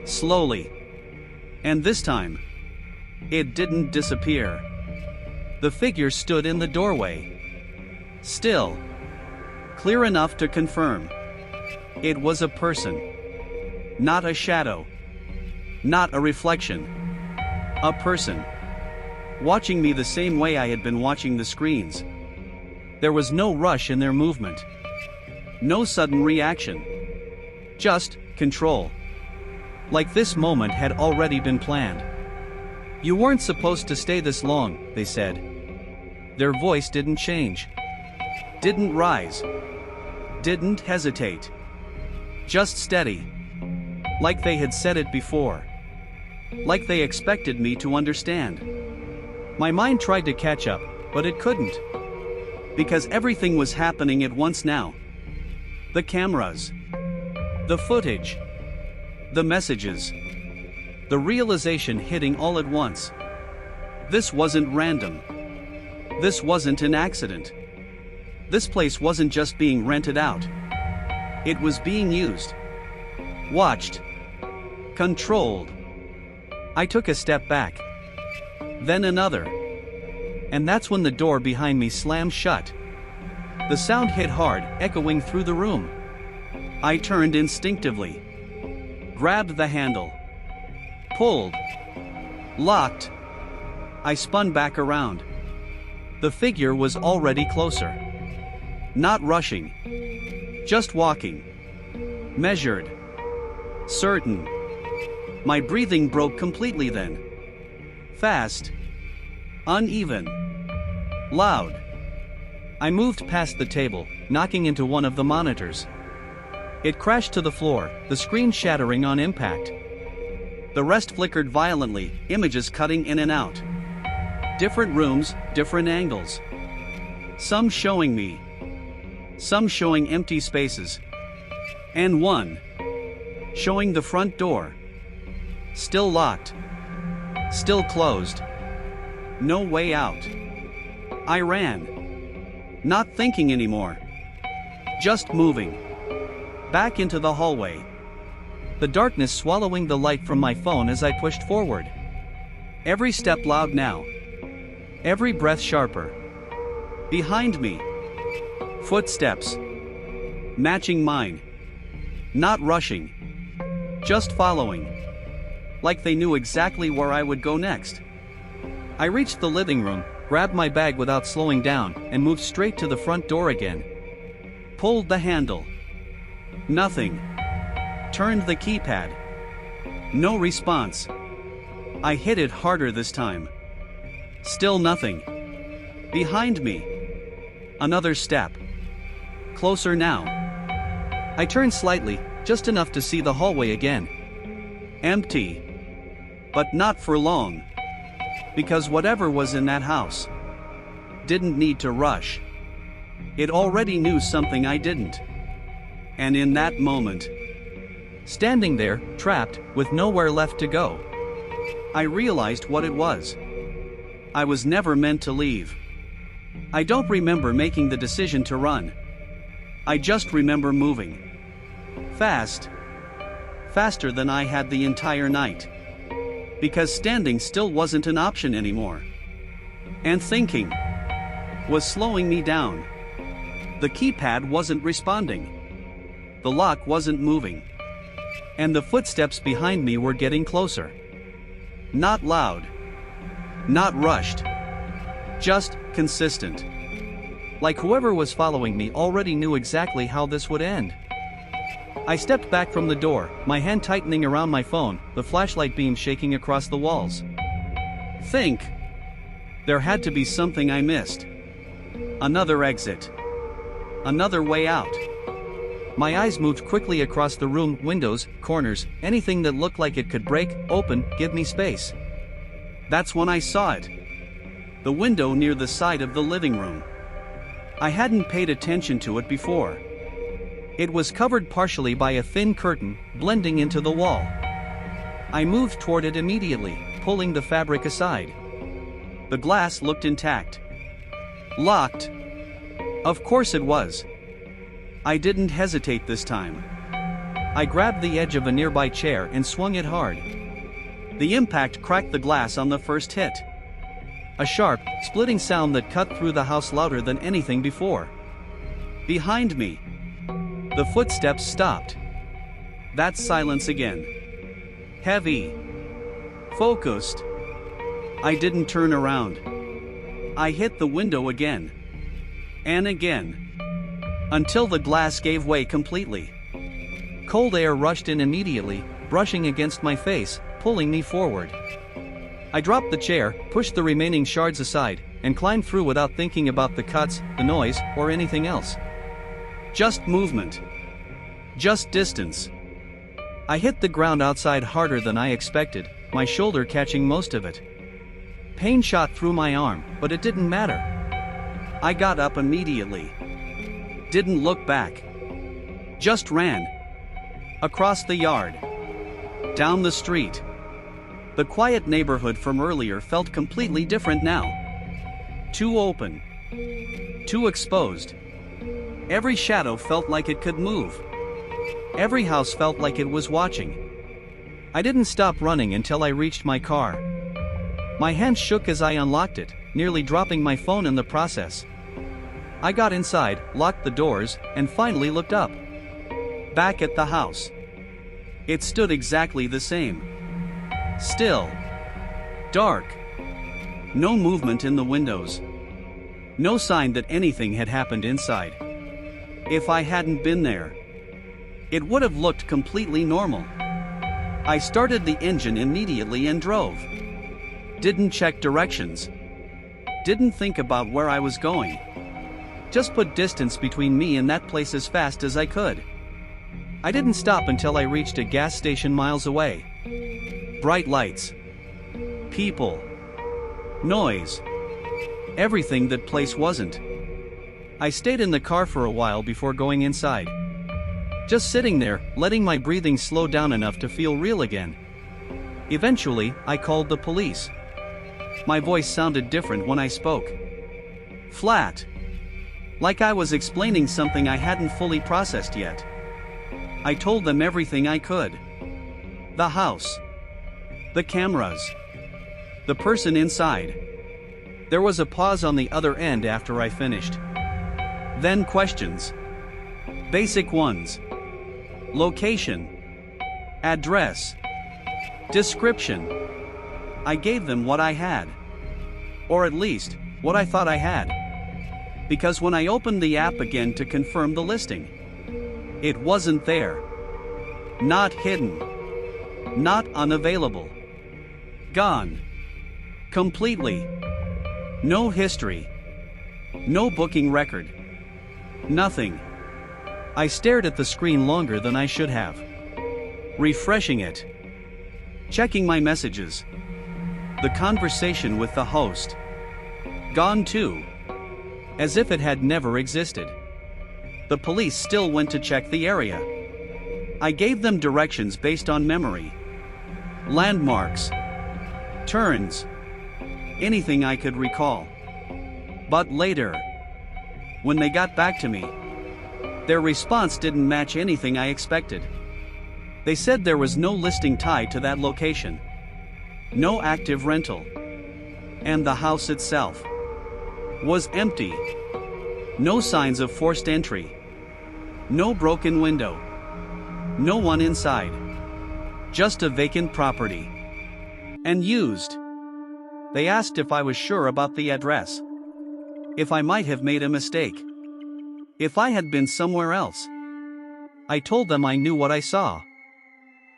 [SPEAKER 1] Slowly. And this time, it didn't disappear. The figure stood in the doorway. Still. Clear enough to confirm. It was a person. Not a shadow. Not a reflection. A person. Watching me the same way I had been watching the screens. There was no rush in their movement. No sudden reaction. Just control. Like this moment had already been planned. You weren't supposed to stay this long, they said. Their voice didn't change. Didn't rise. Didn't hesitate. Just steady. Like they had said it before. Like they expected me to understand. My mind tried to catch up, but it couldn't. Because everything was happening at once now. The cameras. The footage. The messages. The realization hitting all at once. This wasn't random. This wasn't an accident. This place wasn't just being rented out. It was being used. Watched. Controlled. I took a step back. Then another. And that's when the door behind me slammed shut. The sound hit hard, echoing through the room. I turned instinctively. Grabbed the handle. Pulled. Locked. I spun back around. The figure was already closer. Not rushing. Just walking. Measured. Certain. My breathing broke completely then. Fast. Uneven. Loud. I moved past the table, knocking into one of the monitors. It crashed to the floor, the screen shattering on impact. The rest flickered violently, images cutting in and out. Different rooms, different angles. Some showing me. Some showing empty spaces. And one. Showing the front door. Still locked. Still closed. No way out. I ran. Not thinking anymore. Just moving. Back into the hallway. The darkness swallowing the light from my phone as I pushed forward. Every step loud now. Every breath sharper. Behind me. Footsteps. Matching mine. Not rushing. Just following. Like they knew exactly where I would go next. I reached the living room, grabbed my bag without slowing down, and moved straight to the front door again. Pulled the handle. Nothing. Turned the keypad. No response. I hit it harder this time. Still nothing. Behind me. Another step. Closer now. I turned slightly, just enough to see the hallway again. Empty. But not for long. Because whatever was in that house didn't need to rush. It already knew something I didn't. And in that moment, standing there, trapped, with nowhere left to go, I realized what it was. I was never meant to leave. I don't remember making the decision to run. I just remember moving. Fast. Faster than I had the entire night. Because standing still wasn't an option anymore. And thinking was slowing me down. The keypad wasn't responding. The lock wasn't moving. And the footsteps behind me were getting closer. Not loud. Not rushed. Just consistent. Like whoever was following me already knew exactly how this would end. I stepped back from the door, my hand tightening around my phone, the flashlight beam shaking across the walls. Think. There had to be something I missed. Another exit. Another way out. My eyes moved quickly across the room, windows, corners, anything that looked like it could break, open, give me space. That's when I saw it. The window near the side of the living room. I hadn't paid attention to it before. It was covered partially by a thin curtain, blending into the wall. I moved toward it immediately, pulling the fabric aside. The glass looked intact. Locked. Of course it was. I didn't hesitate this time. I grabbed the edge of a nearby chair and swung it hard. The impact cracked the glass on the first hit. A sharp, splitting sound that cut through the house louder than anything before. Behind me. The footsteps stopped. That silence again. Heavy. Focused. I didn't turn around. I hit the window again. And again. Until the glass gave way completely. Cold air rushed in immediately, brushing against my face, pulling me forward. I dropped the chair, pushed the remaining shards aside, and climbed through without thinking about the cuts, the noise, or anything else. Just movement. Just distance. I hit the ground outside harder than I expected, my shoulder catching most of it. Pain shot through my arm, but it didn't matter. I got up immediately. Didn't look back. Just ran. Across the yard. Down the street. The quiet neighborhood from earlier felt completely different now. Too open. Too exposed. Every shadow felt like it could move. Every house felt like it was watching. I didn't stop running until I reached my car. My hands shook as I unlocked it, nearly dropping my phone in the process. I got inside, locked the doors, and finally looked up. Back at the house. It stood exactly the same. Still. Dark. No movement in the windows. No sign that anything had happened inside. If I hadn't been there, it would have looked completely normal. I started the engine immediately and drove. Didn't check directions. Didn't think about where I was going. Just put distance between me and that place as fast as I could. I didn't stop until I reached a gas station miles away. Bright lights. People. Noise. Everything that place wasn't. I stayed in the car for a while before going inside. Just sitting there, letting my breathing slow down enough to feel real again. Eventually, I called the police. My voice sounded different when I spoke. Flat. Like I was explaining something I hadn't fully processed yet. I told them everything I could. The house. The cameras. The person inside. There was a pause on the other end after I finished. Then questions. Basic ones. Location. Address. Description. I gave them what I had. Or at least, what I thought I had. Because when I opened the app again to confirm the listing, it wasn't there. Not hidden. Not unavailable. Gone. Completely. No history. No booking record. Nothing. I stared at the screen longer than I should have. Refreshing it. Checking my messages. The conversation with the host. Gone too. As if it had never existed. The police still went to check the area. I gave them directions based on memory. Landmarks. Turns. Anything I could recall. But later, when they got back to me, their response didn't match anything I expected. They said there was no listing tied to that location. No active rental. And the house itself was empty. No signs of forced entry. No broken window. No one inside. Just a vacant property. And used. They asked if I was sure about the address. If I might have made a mistake. If I had been somewhere else. I told them I knew what I saw.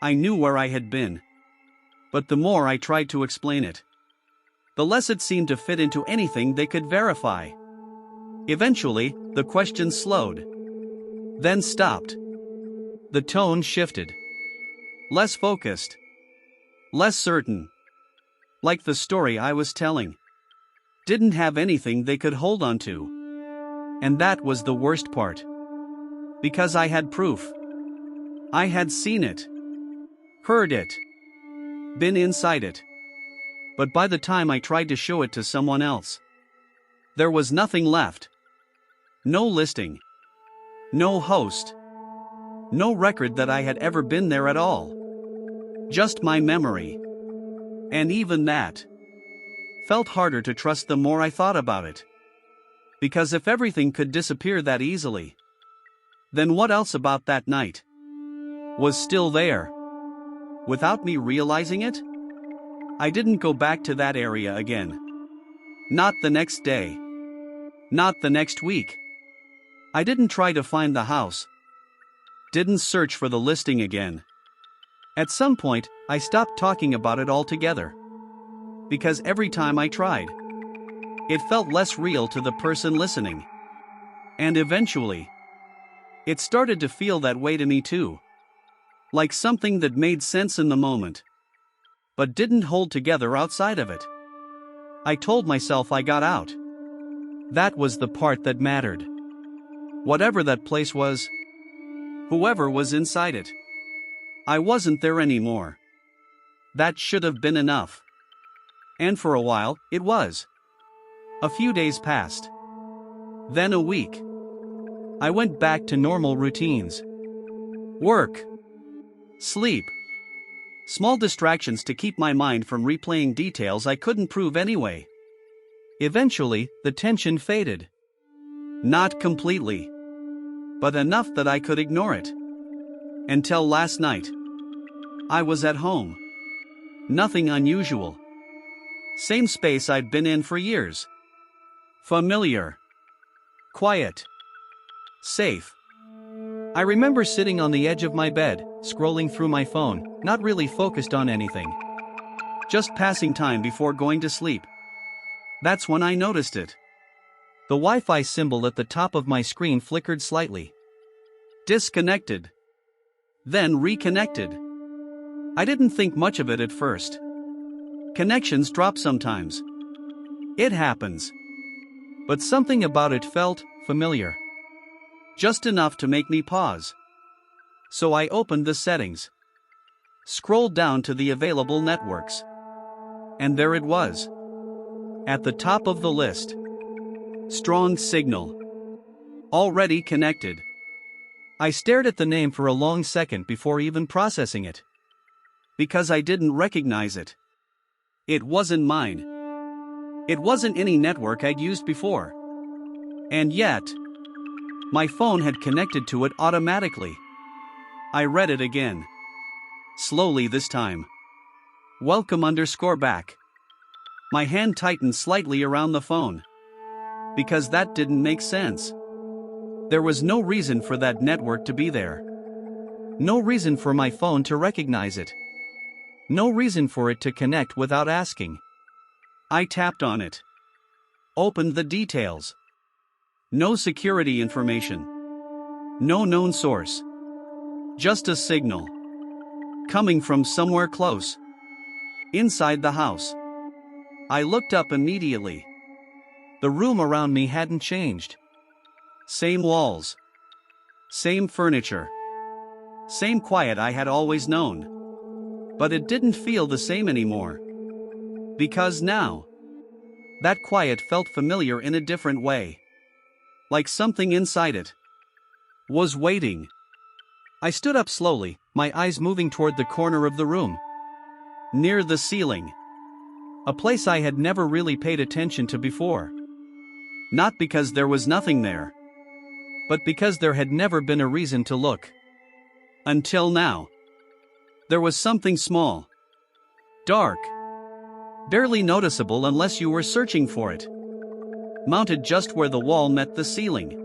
[SPEAKER 1] I knew where I had been. But the more I tried to explain it, the less it seemed to fit into anything they could verify. Eventually, the question slowed. Then stopped. The tone shifted. Less focused. Less certain. Like the story I was telling didn't have anything they could hold on to. And that was the worst part. Because I had proof. I had seen it. Heard it. Been inside it. But by the time I tried to show it to someone else, there was nothing left. No listing. No host. No record that I had ever been there at all. Just my memory. And even that felt harder to trust the more I thought about it. Because if everything could disappear that easily, then what else about that night was still there? Without me realizing it? I didn't go back to that area again. Not the next day. Not the next week. I didn't try to find the house. Didn't search for the listing again. At some point, I stopped talking about it altogether. Because every time I tried, It felt less real to the person listening. And eventually, it started to feel that way to me too. Like something that made sense in the moment, but didn't hold together outside of it. I told myself I got out. That was the part that mattered. Whatever that place was, whoever was inside it, I wasn't there anymore. That should have been enough. And for a while, it was. A few days passed. Then a week. I went back to normal routines. Work. Sleep. Small distractions to keep my mind from replaying details I couldn't prove anyway. Eventually, the tension faded. Not completely, but enough that I could ignore it. Until last night. I was at home. Nothing unusual. Same space I'd been in for years. Familiar. Quiet. Safe. I remember sitting on the edge of my bed, scrolling through my phone, not really focused on anything. Just passing time before going to sleep. That's when I noticed it. The Wi-Fi symbol at the top of my screen flickered slightly. Disconnected. Then reconnected. I didn't think much of it at first. Connections drop sometimes. It happens. But something about it felt familiar. Just enough to make me pause. So I opened the settings. Scrolled down to the available networks. And there it was. At the top of the list. Strong signal. Already connected. I stared at the name for a long second before even processing it. Because I didn't recognize it. It wasn't mine. It wasn't any network I'd used before. And yet, my phone had connected to it automatically. I read it again. Slowly this time. Welcome_back. My hand tightened slightly around the phone. Because that didn't make sense. There was no reason for that network to be there. No reason for my phone to recognize it. No reason for it to connect without asking. I tapped on it. Opened the details. No security information. No known source. Just a signal. Coming from somewhere close. Inside the house. I looked up immediately. The room around me hadn't changed. Same walls. Same furniture. Same quiet I had always known. But it didn't feel the same anymore. Because now, that quiet felt familiar in a different way. Like something inside it was waiting. I stood up slowly, my eyes moving toward the corner of the room. Near the ceiling. A place I had never really paid attention to before. Not because there was nothing there, but because there had never been a reason to look. Until now. There was something small. Dark. Barely noticeable unless you were searching for it. Mounted just where the wall met the ceiling.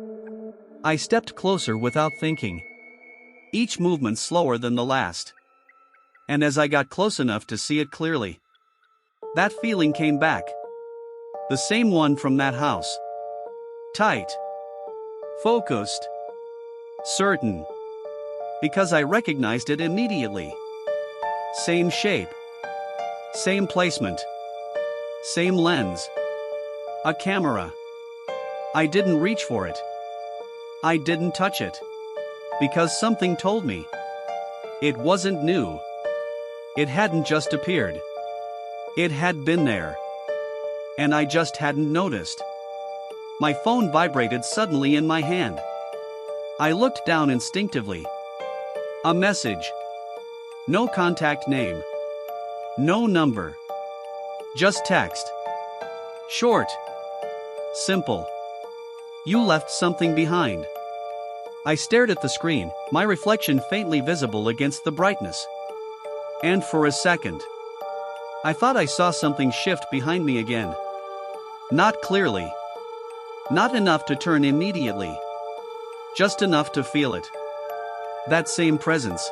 [SPEAKER 1] I stepped closer without thinking. Each movement slower than the last. And as I got close enough to see it clearly, that feeling came back. The same one from that house. Tight. Focused. Certain. Because I recognized it immediately. Same shape. Same placement. Same lens. A camera. I didn't reach for it. I didn't touch it. Because something told me. It wasn't new. It hadn't just appeared. It had been there. And I just hadn't noticed. My phone vibrated suddenly in my hand. I looked down instinctively. A message. No contact name. No number. Just text. Short. Simple. You left something behind. I stared at the screen, my reflection faintly visible against the brightness. And for a second, I thought I saw something shift behind me again. Not clearly. Not enough to turn immediately. Just enough to feel it. That same presence.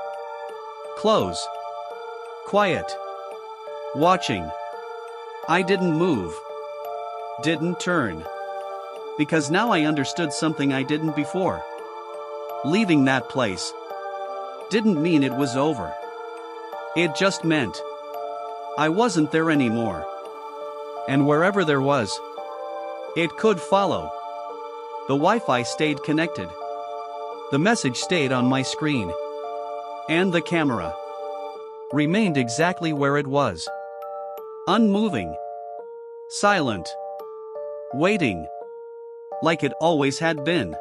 [SPEAKER 1] Close. Quiet. Watching. I didn't move. didn't turn. Because now I understood something I didn't before. Leaving that place didn't mean it was over. It just meant I wasn't there anymore. And wherever there was, it could follow. The Wi-Fi stayed connected. The message stayed on my screen. And the camera remained exactly where it was. Unmoving. Silent. Waiting. Like it always had been.